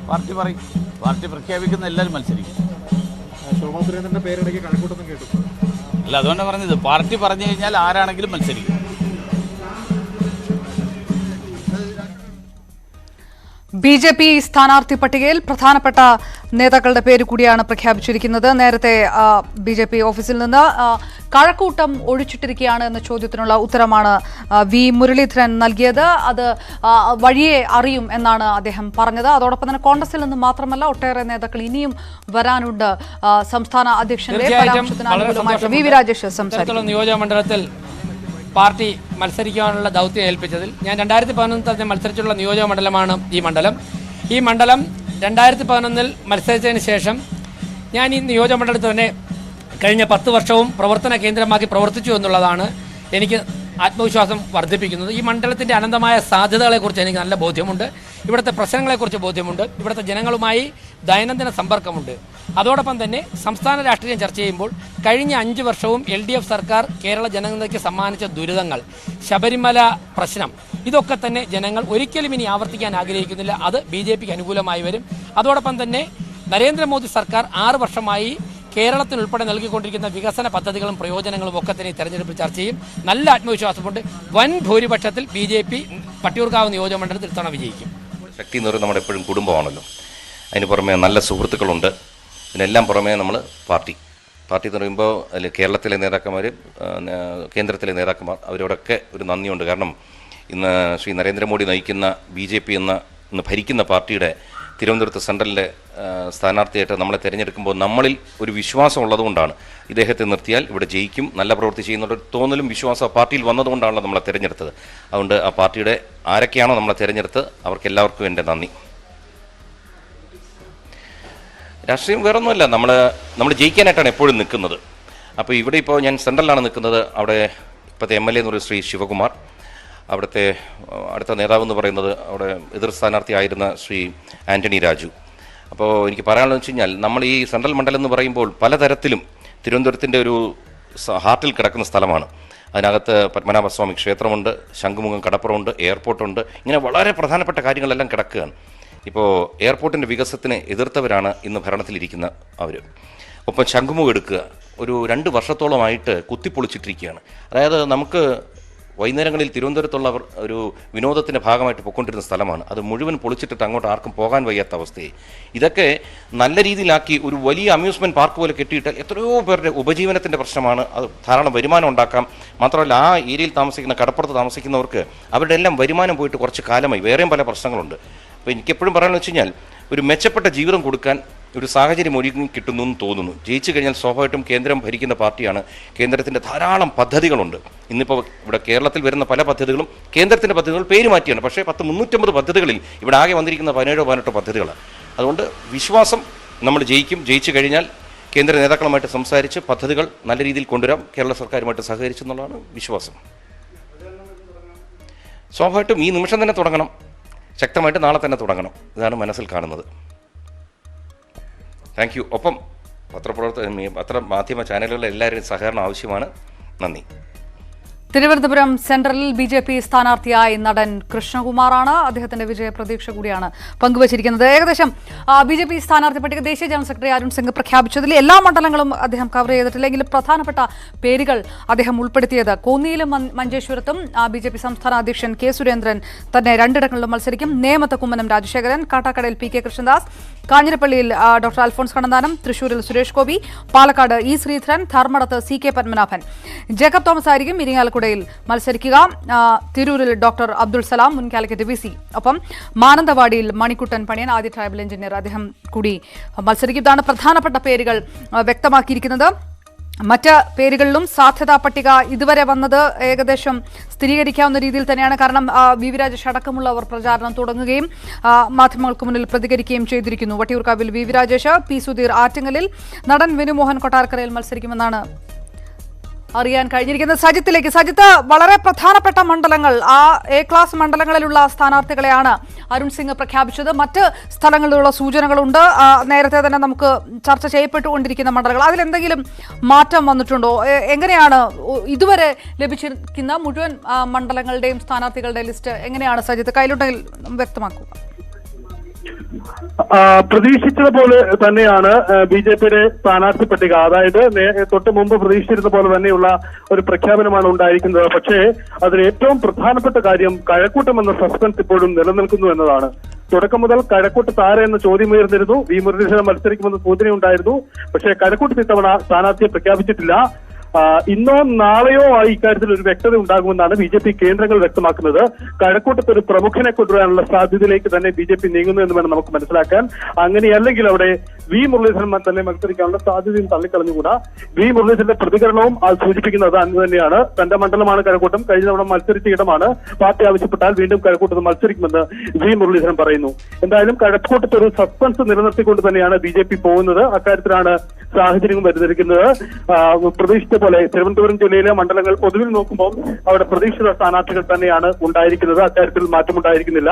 പാർട്ടി പറയും, പാർട്ടി പ്രഖ്യാപിക്കുന്ന എല്ലാവരും മത്സരിക്കും. ശോഭാ സുരേന്ദ്രന്റെ പേരിടയ്ക്ക് കഴക്കൂട്ടം കേട്ടു. അല്ല, അതുകൊണ്ടാണ് പറഞ്ഞത്, പാർട്ടി പറഞ്ഞു കഴിഞ്ഞാൽ ആരാണെങ്കിലും മത്സരിക്കും. BJP സ്ഥാനാർത്ഥി പട്ടികയിൽ പ്രധാനപ്പെട്ട നേതാക്കളുടെ പേര് കൂടിയാണ് പ്രഖ്യാപിച്ചിരിക്കുന്നത്. നേരത്തെ BJP ഓഫീസിൽ നിന്ന് കഴക്കൂട്ടം ഒഴിച്ചിട്ടിരിക്കുകയാണ് എന്ന ചോദ്യത്തിനുള്ള ഉത്തരമാണ് വി മുരളീധരൻ നൽകിയത്. അത് വഴിയെ അറിയും എന്നാണ് അദ്ദേഹം പറഞ്ഞത്. അതോടൊപ്പം തന്നെ കോൺഗ്രസിൽ നിന്ന് മാത്രമല്ല ഒട്ടേറെ നേതാക്കൾ ഇനിയും വരാനുണ്ട്. സംസ്ഥാന അധ്യക്ഷന്റെ പരാമർശത്തിന് അനുകൂലമായിട്ട് വി രാജേഷ് സംസാരിക്കും. നിയോജകമണ്ഡലത്തിൽ പാർട്ടി മത്സരിക്കാനുള്ള ദൗത്യം ഏൽപ്പിച്ചതിൽ ഞാൻ 2011 തന്നെ മത്സരിച്ചുള്ള നിയോജക മണ്ഡലമാണ് ഈ മണ്ഡലം. ഈ മണ്ഡലം 2011 മത്സരിച്ചതിന് ശേഷം ഞാൻ ഈ നിയോജക മണ്ഡലത്തിൽ തന്നെ കഴിഞ്ഞ 10 വർഷവും പ്രവർത്തന കേന്ദ്രമാക്കി പ്രവർത്തിച്ചു എന്നുള്ളതാണ് എനിക്ക് ആത്മവിശ്വാസം വർദ്ധിപ്പിക്കുന്നത്. ഈ മണ്ഡലത്തിൻ്റെ അനന്തമായ സാധ്യതകളെക്കുറിച്ച് എനിക്ക് നല്ല ബോധ്യമുണ്ട്. ഇവിടുത്തെ പ്രശ്നങ്ങളെക്കുറിച്ച് ബോധ്യമുണ്ട്. ഇവിടുത്തെ ജനങ്ങളുമായി ദൈനംദിന സമ്പർക്കമുണ്ട്. അതോടൊപ്പം തന്നെ സംസ്ഥാന രാഷ്ട്രീയം ചർച്ച ചെയ്യുമ്പോൾ കഴിഞ്ഞ 5 വർഷവും LDF സർക്കാർ കേരള ജനതയ്ക്ക് സമ്മാനിച്ച ദുരിതങ്ങൾ, ശബരിമല പ്രശ്നം, ഇതൊക്കെ തന്നെ ജനങ്ങൾ ഒരിക്കലും ഇനി ആവർത്തിക്കാൻ ആഗ്രഹിക്കുന്നില്ല. അത് BJPക്ക് അനുകൂലമായി വരും. അതോടൊപ്പം തന്നെ നരേന്ദ്രമോദി സർക്കാർ 6 വർഷമായി കേരളത്തിനുൾപ്പെടെ നൽകിക്കൊണ്ടിരിക്കുന്ന വികസന പദ്ധതികളും പ്രയോജനങ്ങളും ഒക്കെ തന്നെ തെരഞ്ഞെടുപ്പിൽ ചർച്ച ചെയ്യും. നല്ല ആത്മവിശ്വാസമുണ്ട്. വൻ ഭൂരിപക്ഷത്തിൽ BJP പട്ടിയൂർക്കാവ് നിയോജകമണ്ഡലത്തിൽ ഇത്തവണ വിജയിക്കും. ശക്തി എന്ന് പറയുന്നത് നമ്മുടെ എപ്പോഴും കുടുംബമാണല്ലോ. അതിന് പുറമെ നല്ല സുഹൃത്തുക്കളുണ്ട്. ഇതിനെല്ലാം പുറമേ നമ്മൾ പാർട്ടി എന്ന് പറയുമ്പോൾ അതിൽ കേരളത്തിലെ നേതാക്കന്മാർ, കേന്ദ്രത്തിലെ നേതാക്കന്മാർ, അവരോടൊക്കെ ഒരു നന്ദിയുണ്ട്. കാരണം ഇന്ന് ശ്രീ നരേന്ദ്രമോദി നയിക്കുന്ന BJP ഇന്ന് ഭരിക്കുന്ന പാർട്ടിയുടെ തിരുവനന്തപുരത്ത് സെൻട്രലിലെ സ്ഥാനാർത്ഥിയായിട്ട് നമ്മളെ തിരഞ്ഞെടുക്കുമ്പോൾ നമ്മളിൽ ഒരു വിശ്വാസം ഉള്ളതുകൊണ്ടാണ് ഇദ്ദേഹത്തെ നിർത്തിയാൽ ഇവിടെ ജയിക്കും, നല്ല പ്രവൃത്തി ചെയ്യുന്നൊരു തോന്നലും വിശ്വാസം ആ പാർട്ടിയിൽ വന്നതുകൊണ്ടാണല്ലോ നമ്മളെ തിരഞ്ഞെടുത്തത്. അതുകൊണ്ട് ആ പാർട്ടിയുടെ ആരൊക്കെയാണോ നമ്മളെ തിരഞ്ഞെടുത്ത് അവർക്കെല്ലാവർക്കും എൻ്റെ നന്ദി. രാഷ്ട്രീയം വേറൊന്നുമല്ല, നമ്മൾ ജയിക്കാനായിട്ടാണ് എപ്പോഴും നിൽക്കുന്നത്. അപ്പോൾ ഇവിടെ ഇപ്പോൾ ഞാൻ സെൻട്രലിലാണ് നിൽക്കുന്നത്. അവിടെ ഇപ്പോഴത്തെ MLA എന്ന് പറയുന്നത് ശ്രീ ശിവകുമാർ, അവിടുത്തെ അടുത്ത നേതാവ് എന്ന് പറയുന്നത് അവിടെ എതിർ സ്ഥാനാർത്ഥി ആയിരുന്ന ശ്രീ ആൻ്റണി രാജു. അപ്പോൾ എനിക്ക് പറയാനുള്ളത് വെച്ച് കഴിഞ്ഞാൽ നമ്മൾ ഈ സെൻട്രൽ മണ്ഡലം എന്ന് പറയുമ്പോൾ പലതരത്തിലും തിരുവനന്തപുരത്തിൻ്റെ ഒരു ഹാർട്ടിൽ കിടക്കുന്ന സ്ഥലമാണ്. അതിനകത്ത് പത്മനാഭസ്വാമി ക്ഷേത്രമുണ്ട്, ശംഖുമുഖം കടപ്പുറമുണ്ട്, എയർപോർട്ടുണ്ട്, ഇങ്ങനെ വളരെ പ്രധാനപ്പെട്ട കാര്യങ്ങളെല്ലാം കിടക്കുകയാണ്. ഇപ്പോൾ എയർപോർട്ടിൻ്റെ വികസനത്തിന് എതിർത്തവരാണ് ഇന്ന് ഭരണത്തിലിരിക്കുന്ന അവർ. ഒപ്പം ശംഖുമുഖം എടുക്കുക, ഒരു 2 വർഷത്തോളമായിട്ട് കുത്തിപ്പൊളിച്ചിട്ടിരിക്കുകയാണ്. അതായത് നമുക്ക് വൈകുന്നേരങ്ങളിൽ തിരുവനന്തപുരത്തുള്ളവർ ഒരു വിനോദത്തിൻ്റെ ഭാഗമായിട്ട് പൊയ്ക്കൊണ്ടിരുന്ന സ്ഥലമാണ്. അത് മുഴുവൻ പൊളിച്ചിട്ടിട്ട് അങ്ങോട്ട് ആർക്കും പോകാൻ വയ്യാത്ത അവസ്ഥയായി. ഇതൊക്കെ നല്ല രീതിയിലാക്കി ഒരു വലിയ അമ്യൂസ്മെൻറ്റ് പാർക്ക് പോലെ കെട്ടിയിട്ട് എത്രയോ പേരുടെ ഉപജീവനത്തിൻ്റെ പ്രശ്നമാണ്. അത് ധാരാളം വരുമാനം ഉണ്ടാക്കാം. മാത്രമല്ല ആ ഏരിയയിൽ താമസിക്കുന്ന, കടപ്പുറത്ത് താമസിക്കുന്നവർക്ക് അവരുടെ എല്ലാം വരുമാനം പോയിട്ട് കുറച്ച് കാലമായി. വേറെയും പല പ്രശ്നങ്ങളുണ്ട്. അപ്പോൾ എനിക്കെപ്പോഴും പറയാമെന്ന് വെച്ച് കഴിഞ്ഞാൽ ഒരു മെച്ചപ്പെട്ട ജീവിതം കൊടുക്കാൻ ഒരു സാഹചര്യം ഒരുങ്ങി കിട്ടുന്നു എന്ന് തോന്നുന്നു. ജയിച്ചു കഴിഞ്ഞാൽ സ്വാഭാവികമായിട്ടും കേന്ദ്രം ഭരിക്കുന്ന പാർട്ടിയാണ്. കേന്ദ്രത്തിൻ്റെ ധാരാളം പദ്ധതികളുണ്ട്. ഇന്നിപ്പോൾ ഇവിടെ കേരളത്തിൽ വരുന്ന പല പദ്ധതികളും കേന്ദ്രത്തിൻ്റെ പദ്ധതികൾ പേര് മാറ്റിയാണ്. പക്ഷേ 350 പദ്ധതികളിൽ ഇവിടെ ആകെ വന്നിരിക്കുന്ന 17 പദ്ധതികളാണ്. അതുകൊണ്ട് വിശ്വാസം, നമ്മൾ ജയിക്കും. ജയിച്ചു കഴിഞ്ഞാൽ കേന്ദ്ര നേതാക്കളുമായിട്ട് സംസാരിച്ച് പദ്ധതികൾ നല്ല രീതിയിൽ കൊണ്ടുവരാം. കേരള സർക്കാരുമായിട്ട് സഹകരിച്ചെന്നുള്ളതാണ് വിശ്വാസം. സ്വാഭാവികമായിട്ടും ഈ നിമിഷം തന്നെ തുടങ്ങണം, ശക്തമായിട്ട് നാളെ തന്നെ തുടങ്ങണം. ഇതാണ് മനസ്സിൽ കാണുന്നത്. Thank you. ഒപ്പം പത്രപ്രവർത്തകർ, മാധ്യമ ചാനലുകളിലെ എല്ലാവരുടെയും സഹകരണം ആവശ്യമാണ്. നന്ദി. തിരുവനന്തപുരം സെൻട്രലിൽ BJP സ്ഥാനാർത്ഥിയായി നടൻ കൃഷ്ണകുമാറാണ്. അദ്ദേഹത്തിന്റെ വിജയ പ്രതീക്ഷ കൂടിയാണ് പങ്കുവച്ചിരിക്കുന്നത്. ഏകദേശം BJP സ്ഥാനാർത്ഥി പട്ടിക ദേശീയ ജനറൽ സെക്രട്ടറി അരുൺ സിംഗ് പ്രഖ്യാപിച്ചതിൽ എല്ലാ മണ്ഡലങ്ങളും അദ്ദേഹം കവർ ചെയ്തിട്ടില്ലെങ്കിലും പ്രധാനപ്പെട്ട പേരുകൾ അദ്ദേഹം ഉൾപ്പെടുത്തിയത് കോന്നിയിലും മഞ്ചേശ്വരത്തും BJP സംസ്ഥാന അധ്യക്ഷൻ കെ സുരേന്ദ്രൻ തന്നെ രണ്ടിടങ്ങളിലും മത്സരിക്കും. നേമത്ത് കുമ്മനം രാജശേഖരൻ, കാട്ടാക്കടയിൽ PK കൃഷ്ണദാസ്, കാഞ്ഞിരപ്പള്ളിയിൽ ഡോക്ടർ അൽഫോൺസ് കണ്ണന്താനം, തൃശൂരിൽ സുരേഷ് ഗോപി, പാലക്കാട് E ശ്രീധരൻ, ധർമ്മടത്ത് CK പത്മനാഭൻ, ജേക്കബ് തോമസ് ആയിരിക്കും ഇരിങ്ങാലക്കുടയിൽ മത്സരിക്കുക. തിരൂരിൽ ഡോക്ടർ അബ്ദുൾ സലാം, മുൻ കാലിക്കറ്റ് VC. ഒപ്പം മാനന്തവാടിയിൽ മണിക്കുട്ടൻ പണിയൻ, ആദ്യ ട്രൈബൽ എഞ്ചിനീയർ, അദ്ദേഹം കൂടി മത്സരിക്കും. ഇതാണ് പ്രധാനപ്പെട്ട പേരുകൾ വ്യക്തമാക്കിയിരിക്കുന്നത്. മറ്റ് പേരുകളിലും സാധ്യതാ പട്ടിക ഇതുവരെ വന്നത് ഏകദേശം സ്ഥിരീകരിക്കാവുന്ന രീതിയിൽ തന്നെയാണ്. കാരണം വി രാജേഷ് അടക്കമുള്ളവർ പ്രചാരണം തുടങ്ങുകയും മാധ്യമങ്ങൾക്ക് മുന്നിൽ പ്രതികരിക്കുകയും ചെയ്തിരിക്കുന്നു. വട്ടിയൂർക്കാവിൽ വി രാജേഷ്, P സുധീർ ആറ്റിങ്ങലിൽ, നടൻ വിനുമോഹൻ കൊട്ടാരക്കരയിൽ മത്സരിക്കുമെന്നാണ് അറിയാൻ കഴിഞ്ഞിരിക്കുന്നത്. സജിത്ത്, വളരെ പ്രധാനപ്പെട്ട മണ്ഡലങ്ങൾ, ആ A ക്ലാസ് മണ്ഡലങ്ങളിലുള്ള സ്ഥാനാർത്ഥികളെയാണ് അരുൺ സിംഗ് പ്രഖ്യാപിച്ചത്. മറ്റ് സ്ഥലങ്ങളിലുള്ള സൂചനകളുണ്ട്. നേരത്തെ തന്നെ നമുക്ക് ചർച്ച ചെയ്യപ്പെട്ടുകൊണ്ടിരിക്കുന്ന മണ്ഡലങ്ങൾ, അതിലെന്തെങ്കിലും മാറ്റം വന്നിട്ടുണ്ടോ? എങ്ങനെയാണ് ഇതുവരെ ലഭിച്ചിരിക്കുന്ന മുഴുവൻ മണ്ഡലങ്ങളുടെയും സ്ഥാനാർത്ഥികളുടെ ലിസ്റ്റ് എങ്ങനെയാണ് സജിത്ത്? കയ്യിലുണ്ടെങ്കിൽ വ്യക്തമാക്കുക. പ്രതീക്ഷിച്ചതുപോലെ തന്നെയാണ് BJPയുടെ സ്ഥാനാർത്ഥി പട്ടിക. അതായത് തൊട്ട് മുമ്പ് പ്രതീക്ഷിച്ചിരുന്ന പോലെ തന്നെയുള്ള ഒരു പ്രഖ്യാപനമാണ് ഉണ്ടായിരിക്കുന്നത്. പക്ഷേ അതിൽ ഏറ്റവും പ്രധാനപ്പെട്ട കാര്യം കഴക്കൂട്ടം എന്ന സസ്പെൻസ് ഇപ്പോഴും നിലനിൽക്കുന്നു എന്നതാണ്. തുടക്കം മുതൽ കഴക്കൂട്ട് താര എന്ന ചോദ്യം ഉയർന്നിരുന്നു. വി മുരളീധരൻ മത്സരിക്കുമെന്ന സൂചനയുണ്ടായിരുന്നു. പക്ഷേ കഴക്കൂട്ടത്ത് ഇത്തവണ സ്ഥാനാർത്ഥിയെ പ്രഖ്യാപിച്ചിട്ടില്ല. ഇന്നോ നാളെയോ ആയി ഇക്കാര്യത്തിൽ ഒരു വ്യക്തത ഉണ്ടാകുമെന്നാണ് BJP കേന്ദ്രങ്ങൾ വ്യക്തമാക്കുന്നത്. കഴക്കൂട്ടത്ത് ഒരു പ്രമുഖനെ കൊണ്ടുവരാനുള്ള സാധ്യതയിലേക്ക് തന്നെ BJP നീങ്ങുന്നു എന്ന് വേണം നമുക്ക് മനസ്സിലാക്കാൻ. അങ്ങനെയല്ലെങ്കിൽ അവിടെ വി മുരളീധരൻ തന്നെ മത്സരിക്കാനുള്ള സാധ്യതയും തള്ളിക്കളഞ്ഞുകൂടാ. വി മുരളീധരന്റെ പ്രതികരണവും അത് സൂചിപ്പിക്കുന്നത് അന്ന് തന്നെയാണ്. തന്റെ മണ്ഡലമാണ് കഴക്കൂട്ടം, കഴിഞ്ഞ തവണ മത്സരിച്ച ഇടമാണ്. പാർട്ടി ആവശ്യപ്പെട്ടാൽ വീണ്ടും കഴക്കൂട്ടത്ത് മത്സരിക്കുമെന്ന് വി മുരളീധരൻ പറയുന്നു. എന്തായാലും കഴക്കൂട്ടത്ത് ഒരു സസ്പെൻസ് നിലനിർത്തിക്കൊണ്ട് തന്നെയാണ് BJP പോകുന്നത്. അക്കാര്യത്തിലാണ് സാഹചര്യം വരുന്നിരിക്കുന്നത്. പ്രതീക്ഷിച്ച പോലെ തിരുവനന്തപുരം ജില്ലയിലെ മണ്ഡലങ്ങൾ പൊതുവിൽ നോക്കുമ്പോൾ അവിടെ പ്രതീക്ഷിത സ്ഥാനാർത്ഥികൾ തന്നെയാണ് ഉണ്ടായിരിക്കുന്നത്. അക്കാര്യത്തിൽ മാറ്റമുണ്ടായിരിക്കുന്നില്ല.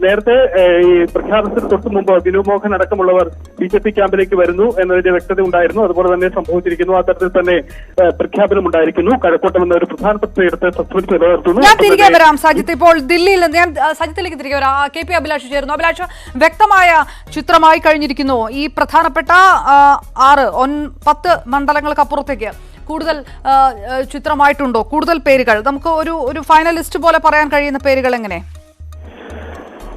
നേരത്തെ ഈ പ്രഖ്യാപനത്തിന് തൊട്ടു മുമ്പ് വിനുമോഹൻ അടക്കമുള്ളവർ BJP ക്യാമ്പിലേക്ക് വരുന്നു എന്നതിന്റെ വ്യക്തത ഉണ്ടായിരുന്നു. അതുപോലെ തന്നെ സംഭവിച്ചിരിക്കുന്നു. അത്തരത്തിൽ തന്നെ പ്രഖ്യാപനം ഉണ്ടായിരിക്കുന്നു. കഴക്കൂട്ടം എന്ന ഒരു പ്രധാനപ്പെട്ട ഇടത്തെ സസ്പെൻസ് നിലനിർത്തുന്നു. ഞാൻ തിരികെ വരാം സജിത്ത്. ഇപ്പോൾ ദില്ലിയിൽ ഞാൻ സജിത്തിലേക്ക് തിരികെ വരാം. KP അഭിലാഷ് ചേരുന്നു. അഭിലാഷ്, വ്യക്തമായ ചിത്രമായി കഴിഞ്ഞിരിക്കുന്നു. ഈ പ്രധാനപ്പെട്ട 10 മണ്ഡലങ്ങൾക്കപ്പുറത്തേക്ക് കൂടുതൽ ചിത്രമായിട്ടുണ്ടോ? കൂടുതൽ പേരുകൾ നമുക്ക് ഒരു ഫൈനൽ ലിസ്റ്റ് പോലെ പറയാൻ കഴിയുന്ന പേരുകൾ എങ്ങനെ?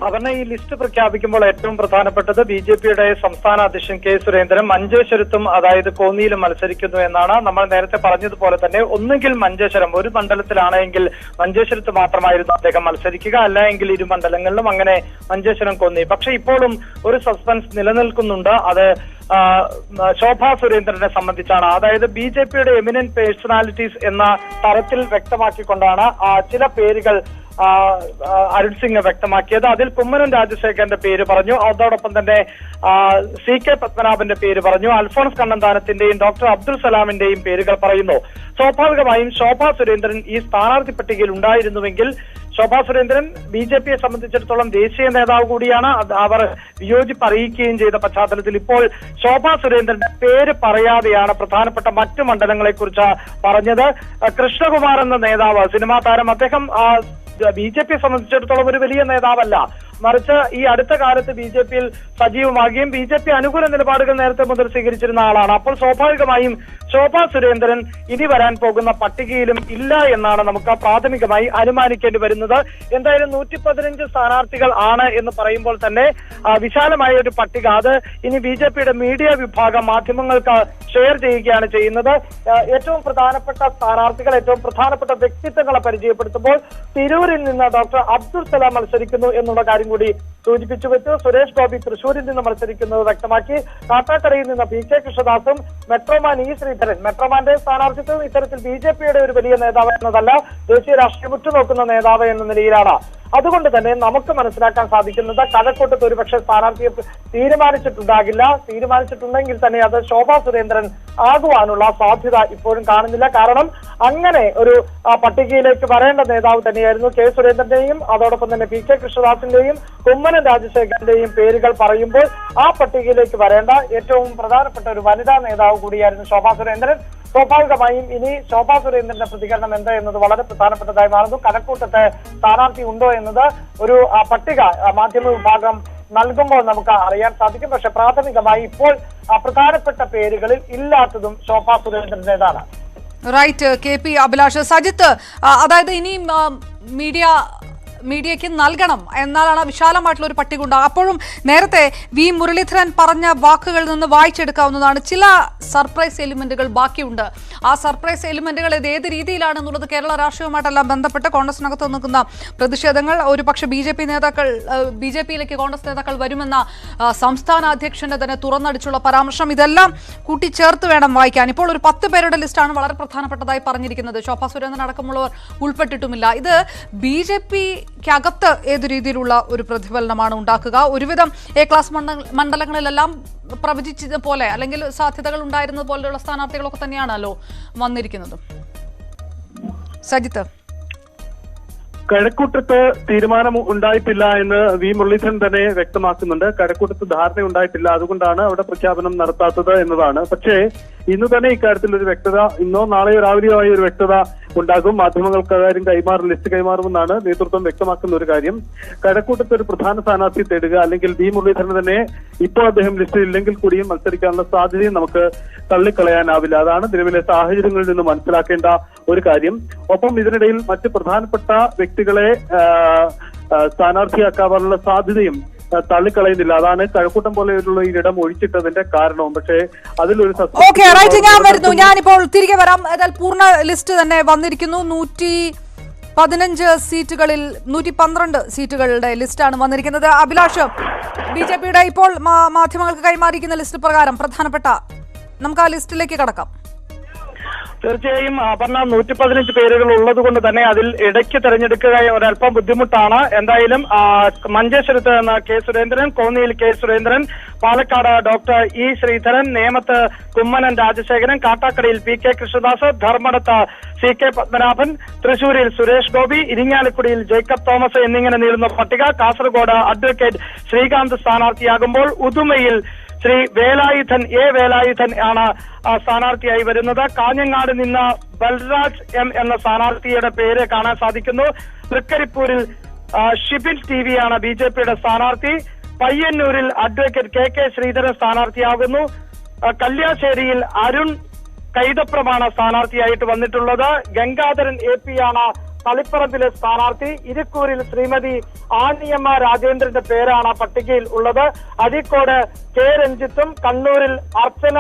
അവരുടെ ഈ ലിസ്റ്റ് പ്രഖ്യാപിക്കുമ്പോൾ ഏറ്റവും പ്രധാനപ്പെട്ടത് BJPയുടെ സംസ്ഥാന അധ്യക്ഷൻ കെ സുരേന്ദ്രൻ മഞ്ചേശ്വരത്തും അതായത് കോന്നിയിലും മത്സരിക്കുന്നു എന്നാണ്. നമ്മൾ നേരത്തെ പറഞ്ഞതുപോലെ തന്നെ ഒന്നുകിൽ മഞ്ചേശ്വരം ഒരു മണ്ഡലത്തിലാണെങ്കിൽ മഞ്ചേശ്വരത്ത് മാത്രമായിരുന്നു അദ്ദേഹം മത്സരിക്കുക, അല്ല എങ്കിൽ ഇരു മണ്ഡലങ്ങളിലും, അങ്ങനെ മഞ്ചേശ്വരം കോന്നി. പക്ഷെ ഇപ്പോഴും ഒരു സസ്പെൻസ് നിലനിൽക്കുന്നുണ്ട്. അത് ശോഭാ സുരേന്ദ്രനെ സംബന്ധിച്ചാണ്. അതായത് BJPയുടെ എമിനന്റ് പേഴ്സണാലിറ്റീസ് എന്ന തരത്തിൽ വ്യക്തമാക്കിക്കൊണ്ടാണ് ചില പേരുകൾ അരുൺ സിംഗ് വ്യക്തമാക്കിയത്. അതിൽ കുമ്മനം രാജശേഖരന്റെ പേര് പറഞ്ഞു. അതോടൊപ്പം തന്നെ CK പത്മനാഭന്റെ പേര് പറഞ്ഞു. അൽഫോൺസ് കണ്ണന്താനത്തിന്റെയും ഡോക്ടർ അബ്ദുൾ സലാമിന്റെയും പേരുകൾ പറയുന്നു. സ്വാഭാവികമായും ശോഭാ സുരേന്ദ്രൻ ഈ സ്ഥാനാർത്ഥി പട്ടികയിൽ ഉണ്ടായിരുന്നുവെങ്കിൽ ശോഭാ സുരേന്ദ്രൻ BJPയെ സംബന്ധിച്ചിടത്തോളം ദേശീയ നേതാവ് കൂടിയാണ്. അവർ വിയോജിപ്പ് അറിയിക്കുകയും ചെയ്ത പശ്ചാത്തലത്തിൽ ഇപ്പോൾ ശോഭാ സുരേന്ദ്രന്റെ പേര് പറയാതെയാണ് പ്രധാനപ്പെട്ട മറ്റു മണ്ഡലങ്ങളെ കുറിച്ച് പറഞ്ഞത്. കൃഷ്ണകുമാർ എന്ന നേതാവ്, സിനിമാ താരം, അദ്ദേഹം BJPയെ സംബന്ധിച്ചിടത്തോളം ഒരു വലിയ നേതാവല്ല, മറിച്ച് ഈ അടുത്ത കാലത്ത് BJPയിൽ സജീവമാകുകയും BJP അനുകൂല നിലപാടുകൾ നേരത്തെ മുതൽ സ്വീകരിച്ചിരുന്ന ആളാണ്. അപ്പോൾ സ്വാഭാവികമായും ശോഭാ സുരേന്ദ്രൻ ഇനി വരാൻ പോകുന്ന പട്ടികയിലും ഇല്ല എന്നാണ് നമുക്ക് പ്രാഥമികമായി അനുമാനിക്കേണ്ടി വരുന്നത്. എന്തായാലും 115 സ്ഥാനാർത്ഥികൾ ആണ് എന്ന് പറയുമ്പോൾ തന്നെ വിശാലമായ ഒരു പട്ടിക, അത് ഇനി BJPയുടെ മീഡിയ വിഭാഗം മാധ്യമങ്ങൾക്ക് ഷെയർ ചെയ്യുകയാണ് ചെയ്യുന്നത്. ഏറ്റവും പ്രധാനപ്പെട്ട സ്ഥാനാർത്ഥികൾ, ഏറ്റവും പ്രധാനപ്പെട്ട വ്യക്തിത്വങ്ങളെ പരിചയപ്പെടുത്തുമ്പോൾ തിരൂരിൽ നിന്ന് ഡോക്ടർ അബ്ദുൾ സലാം മത്സരിക്കുന്നു എന്നുള്ള കാര്യം കൂടി സൂചിപ്പിച്ചു വെച്ചു. സുരേഷ് ഗോപി തൃശൂരിൽ നിന്ന് മത്സരിക്കുന്നത് വ്യക്തമാക്കി. കാട്ടാക്കടയിൽ നിന്ന് PK കൃഷ്ണദാസും മെട്രോമാൻ E ശ്രീധരൻ, മെട്രോമാന്റെ സ്ഥാനാർത്ഥിത്വം ഇത്തരത്തിൽ BJPയുടെ ഒരു വലിയ നേതാവ് എന്നതല്ല, ദേശീയ രാഷ്ട്രീയം ഉറ്റുനോക്കുന്ന നേതാവ് എന്ന നിലയിലാണ്. അതുകൊണ്ട് തന്നെ നമുക്ക് മനസ്സിലാക്കാൻ സാധിക്കുന്നത് കഴക്കൂട്ടത്ത് ഒരുപക്ഷെ സ്ഥാനാർത്ഥിയെ തീരുമാനിച്ചിട്ടുണ്ടാകില്ല. തീരുമാനിച്ചിട്ടുണ്ടെങ്കിൽ തന്നെ അത് ശോഭാ സുരേന്ദ്രൻ ആകുവാനുള്ള സാധ്യത ഇപ്പോഴും കാണുന്നില്ല. കാരണം അങ്ങനെ ഒരു പട്ടികയിലേക്ക് വരേണ്ട നേതാവ് തന്നെയായിരുന്നു കെ സുരേന്ദ്രന്റെയും അതോടൊപ്പം തന്നെ PK കൃഷ്ണദാസിന്റെയും കുമ്മനം രാജശേഖരന്റെയും പേരുകൾ പറയുമ്പോൾ ആ പട്ടികയിലേക്ക് വരേണ്ട ഏറ്റവും പ്രധാനപ്പെട്ട ഒരു വനിതാ നേതാവ് നേതാവ് കൂടിയായിരുന്നു ശോഭാ സുരേന്ദ്രൻ. സ്വാഭാവികമായും ഇനി ശോഭാ സുരേന്ദ്രന്റെ പ്രതികരണം എന്താ എന്നത് വളരെ പ്രധാനപ്പെട്ടതായി മാറുന്നു. കഴക്കൂട്ടത്തെ സ്ഥാനാർത്ഥി ഉണ്ടോ എന്നത് ഒരു പട്ടിക മാധ്യമ വിഭാഗം നൽകുമ്പോൾ നമുക്ക് അറിയാൻ സാധിക്കും. പക്ഷെ പ്രാഥമികമായി ഇപ്പോൾ പ്രധാനപ്പെട്ട പേരുകളിൽ ഇല്ലാത്തതും ശോഭാ സുരേന്ദ്രന്റേതാണ്. റൈറ്റ്. KP അഭിലാഷ്. സജിത്ത്, അതായത് ഇനിയും മീഡിയയ്ക്ക് നൽകണം എന്നാലാണ് വിശാലമായിട്ടുള്ള ഒരു പട്ടിക ഉണ്ടാകുക. അപ്പോഴും നേരത്തെ വി മുരളീധരൻ പറഞ്ഞ വാക്കുകളിൽ നിന്ന് വായിച്ചെടുക്കാവുന്നതാണ്. ചില സർപ്രൈസ് എലിമെന്റുകൾ ബാക്കിയുണ്ട്. ആ സർപ്രൈസ് എലിമെന്റുകൾ ഇത് ഏത് രീതിയിലാണെന്നുള്ളത് കേരള രാഷ്ട്രീയവുമായിട്ടെല്ലാം ബന്ധപ്പെട്ട് കോൺഗ്രസിനകത്ത് നിൽക്കുന്ന പ്രതിഷേധങ്ങൾ, ഒരു പക്ഷേ ബി ജെ പിയിലേക്ക് കോൺഗ്രസ് നേതാക്കൾ വരുമെന്ന സംസ്ഥാന അധ്യക്ഷന്റെ തന്നെ തുറന്നടിച്ചുള്ള പരാമർശം, ഇതെല്ലാം കൂട്ടിച്ചേർത്ത് വേണം വായിക്കാൻ. ഇപ്പോൾ ഒരു 10 പേരുടെ ലിസ്റ്റാണ് വളരെ പ്രധാനപ്പെട്ടതായി പറഞ്ഞിരിക്കുന്നത്. ശോഭാ സുരേന്ദ്രൻ അടക്കമുള്ളവർ ഉൾപ്പെട്ടിട്ടുമില്ല. ഇത് BJP-ക്കകത്ത് ഏത് രീതിയിലുള്ള ഒരു പ്രതിഫലനമാണ് ഉണ്ടാക്കുക? ഒരുവിധം A ക്ലാസ് മണ്ഡലങ്ങളിലെല്ലാം പ്രവചിച്ചത് പോലെ അല്ലെങ്കിൽ സാധ്യതകൾ ഉണ്ടായിരുന്നത് പോലെയുള്ള സ്ഥാനാർത്ഥികളൊക്കെ തന്നെയാണല്ലോ വന്നിരിക്കുന്നത്. സജിത്ത്, കഴക്കൂട്ടത്ത് തീരുമാനം ഉണ്ടായിട്ടില്ല എന്ന് വി മുരളീധരൻ തന്നെ വ്യക്തമാക്കുന്നുണ്ട്. കഴക്കൂട്ടത്ത് ധാരണ ഉണ്ടായിട്ടില്ല, അതുകൊണ്ടാണ് അവിടെ പ്രഖ്യാപനം നടത്താത്തത് എന്നതാണ്. പക്ഷേ ഇന്ന് തന്നെ ഇക്കാര്യത്തിൽ ഒരു വ്യക്തത, ഇന്നോ നാളെയോ രാവിലെയോ ആയി ഒരു വ്യക്തത ഉണ്ടാകും. മാധ്യമങ്ങൾക്ക് ലിസ്റ്റ് കൈമാറുമെന്നാണ് നേതൃത്വം വ്യക്തമാക്കുന്ന ഒരു കാര്യം. കഴക്കൂട്ടത്ത് ഒരു പ്രധാന സ്ഥാനാർത്ഥി തേടുക, അല്ലെങ്കിൽ വി മുരളീധരൻ തന്നെ ഇപ്പോൾ അദ്ദേഹം ലിസ്റ്റിൽ ഇല്ലെങ്കിൽ കൂടിയും മത്സരിക്കാനുള്ള സാധ്യതയും നമുക്ക് തള്ളിക്കളയാനാവില്ല. അതാണ് നിലവിലെ സാഹചര്യങ്ങളിൽ നിന്ന് മനസ്സിലാക്കേണ്ട ഒരു കാര്യം. ഒപ്പം ഇതിനിടയിൽ മറ്റ് പ്രധാനപ്പെട്ട വ്യക്തികളെ സ്ഥാനാർത്ഥിയാക്കാനുള്ള സാധ്യതയും തള്ളിക്കളയുന്നില്ല. അതാണ് കഴക്കൂട്ടം പോലെയുള്ള ഈ ഇടം ഒഴിച്ചിട്ടതിന്റെ കാരണവും. പക്ഷേ അതിലൊരു ഞാനിപ്പോൾ തിരികെ വരാം. പൂർണ്ണ ലിസ്റ്റ് തന്നെ വന്നിരിക്കുന്നു. 115 സീറ്റുകളിൽ 112 സീറ്റുകളുടെ ലിസ്റ്റാണ് വന്നിരിക്കുന്നത്. അഭിലാഷ്, BJP-യുടെ ഇപ്പോൾ മാധ്യമങ്ങൾക്ക് കൈമാറിയിരിക്കുന്ന ലിസ്റ്റ് പ്രകാരം പ്രധാനപ്പെട്ട നമുക്ക് ആ ലിസ്റ്റിലേക്ക് കടക്കാം. തീർച്ചയായും അപർണ, 115 പേരുകൾ ഉള്ളത് കൊണ്ട് തന്നെ അതിൽ ഇടയ്ക്ക് തെരഞ്ഞെടുക്കുക ഒരല്പം ബുദ്ധിമുട്ടാണ്. എന്തായാലും മഞ്ചേശ്വരത്ത് നിന്ന് K സുരേന്ദ്രൻ, കോന്നിയിൽ K Surendran, Palakkad doctor E Sreedharan, നേമത്ത് കുമ്മനം രാജശേഖരൻ, കാട്ടാക്കടയിൽ PK കൃഷ്ണദാസ്, ധർമ്മടത്ത് CK പത്മനാഭൻ, തൃശൂരിൽ സുരേഷ് ഗോപി, ഇരിങ്ങാലക്കുടിയിൽ ജേക്കബ് തോമസ് എന്നിങ്ങനെ നീളുന്ന പട്ടിക. കാസർഗോഡ് അഡ്വക്കേറ്റ് ശ്രീകാന്ത് സ്ഥാനാർത്ഥിയാകുമ്പോൾ ഉദുമയിൽ ശ്രീ വേലായുധൻ വേലായുധൻ ആണ് സ്ഥാനാർത്ഥിയായി വരുന്നത്. കാഞ്ഞങ്ങാട് നിന്ന് ബൽരാജ് M എന്ന സ്ഥാനാർത്ഥിയുടെ പേര് കാണാൻ സാധിക്കുന്നു. തൃക്കരിപ്പൂരിൽ ഷിബിൻ TV ആണ് BJP-യുടെ സ്ഥാനാർത്ഥി. പയ്യന്നൂരിൽ അഡ്വക്കേറ്റ് KK ശ്രീധരൻ സ്ഥാനാർത്ഥിയാകുന്നു. കല്യാശ്ശേരിയിൽ അരുൺ കൈതപ്രമാണ് സ്ഥാനാർത്ഥിയായിട്ട് വന്നിട്ടുള്ളത്. ഗംഗാധരൻ AP ആണ് തളിപ്പറമ്പിലെ സ്ഥാനാർത്ഥി. ഇരിക്കൂരിൽ ശ്രീമതി ആനിയമ്മ രാജേന്ദ്രന്റെ പേരാണ് പട്ടികയിൽ ഉള്ളത്. അഴീക്കോട് K രഞ്ജിത്തും കണ്ണൂരിൽ അർച്ചന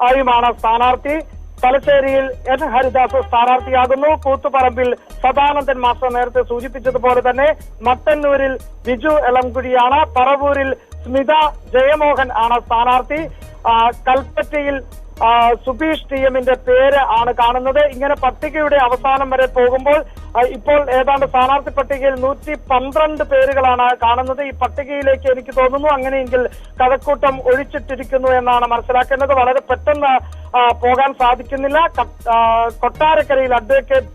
ആയുമാണ് സ്ഥാനാർത്ഥി. തലശ്ശേരിയിൽ N ഹരിദാസ് സ്ഥാനാർത്ഥിയാകുന്നു. കൂത്തുപറമ്പിൽ സദാനന്ദൻ മാസ്റ്റർ നേരത്തെ സൂചിപ്പിച്ചതുപോലെ തന്നെ മട്ടന്നൂരിൽ ബിജു എളംകുഴിയാണ്. പറവൂരിൽ സ്മിത ജയമോഹൻ ആണ് സ്ഥാനാർത്ഥി. കൽപ്പറ്റയിൽ സുബീഷ് TM-ന്റെ പേര് ആണ് കാണുന്നത്. ഇങ്ങനെ പട്ടികയുടെ അവസാനം വരെ പോകുമ്പോൾ ഇപ്പോൾ ഏതാണ്ട് സ്ഥാനാർത്ഥി പട്ടികയിൽ 112 പേരുകളാണ് കാണുന്നത്. ഈ പട്ടികയിലേക്ക് എനിക്ക് തോന്നുന്നു അങ്ങനെയെങ്കിൽ കഴക്കൂട്ടം ഒഴിച്ചിട്ടിരിക്കുന്നു എന്നാണ് മനസ്സിലാക്കേണ്ടത്. വളരെ പെട്ടെന്ന് പോകാൻ സാധിക്കുന്നില്ല. കൊട്ടാരക്കരയിൽ അഡ്വക്കേറ്റ്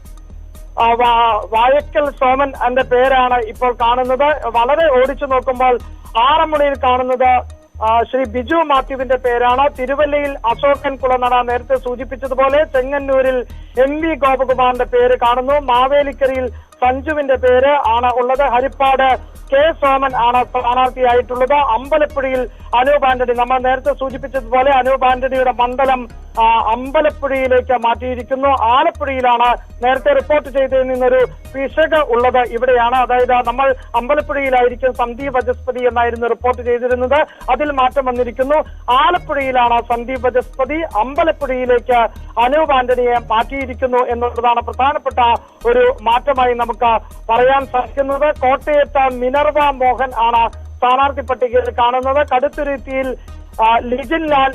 വായക്കൽ സോമൻ എന്റെ പേരാണ് ഇപ്പോൾ കാണുന്നത്. വളരെ ഓടിച്ചു നോക്കുമ്പോൾ ആറന്മുളയിൽ കാണുന്നത് ശ്രീ ബിജു മാത്യുവിന്റെ പേരാണ്. തിരുവല്ലയിൽ അശോകൻ കുളനട നേരത്തെ സൂചിപ്പിച്ചതുപോലെ. ചെങ്ങന്നൂരിൽ MV ഗോപകുമാറിന്റെ പേര് കാണുന്നു. മാവേലിക്കരയിൽ സഞ്ജുവിന്റെ പേര് ആണ് ഉള്ളത്. ഹരിപ്പാട് K സോമൻ ആണ് സ്ഥാനാർത്ഥിയായിട്ടുള്ളത്. അമ്പലപ്പുഴയിൽ അനൂപ് ആന്റണി, നമ്മൾ നേരത്തെ സൂചിപ്പിച്ചതുപോലെ അനൂപ് ആന്റണിയുടെ മണ്ഡലം അമ്പലപ്പുഴയിലേക്ക് മാറ്റിയിരിക്കുന്നു. ആലപ്പുഴയിലാണ് നേരത്തെ റിപ്പോർട്ട് ചെയ്തതിൽ നിന്നൊരു പിശക് ഉള്ളത്. ഇവിടെയാണ്, അതായത് നമ്മൾ അമ്പലപ്പുഴയിലായിരിക്കും സന്ദീപ് വചസ്പതി എന്നായിരുന്നു റിപ്പോർട്ട് ചെയ്തിരുന്നത്. അതിൽ മാറ്റം വന്നിരിക്കുന്നു. ആലപ്പുഴയിലാണ് സന്ദീപ് വചസ്പതി, അമ്പലപ്പുഴയിലേക്ക് അനൂപ് ആന്റണിയെ മാറ്റിയിരിക്കുന്നു എന്നുള്ളതാണ് പ്രധാനപ്പെട്ട ഒരു മാറ്റമായി നമുക്ക് പറയാൻ സാധിക്കുന്നത്. കോട്ടയത്ത് മിനർവ മോഹൻ ആണ് സ്ഥാനാർത്ഥി പട്ടികയിൽ കാണുന്നത്. കടുത്തുരുത്തിയിൽ ലിജിൻ ലാൽ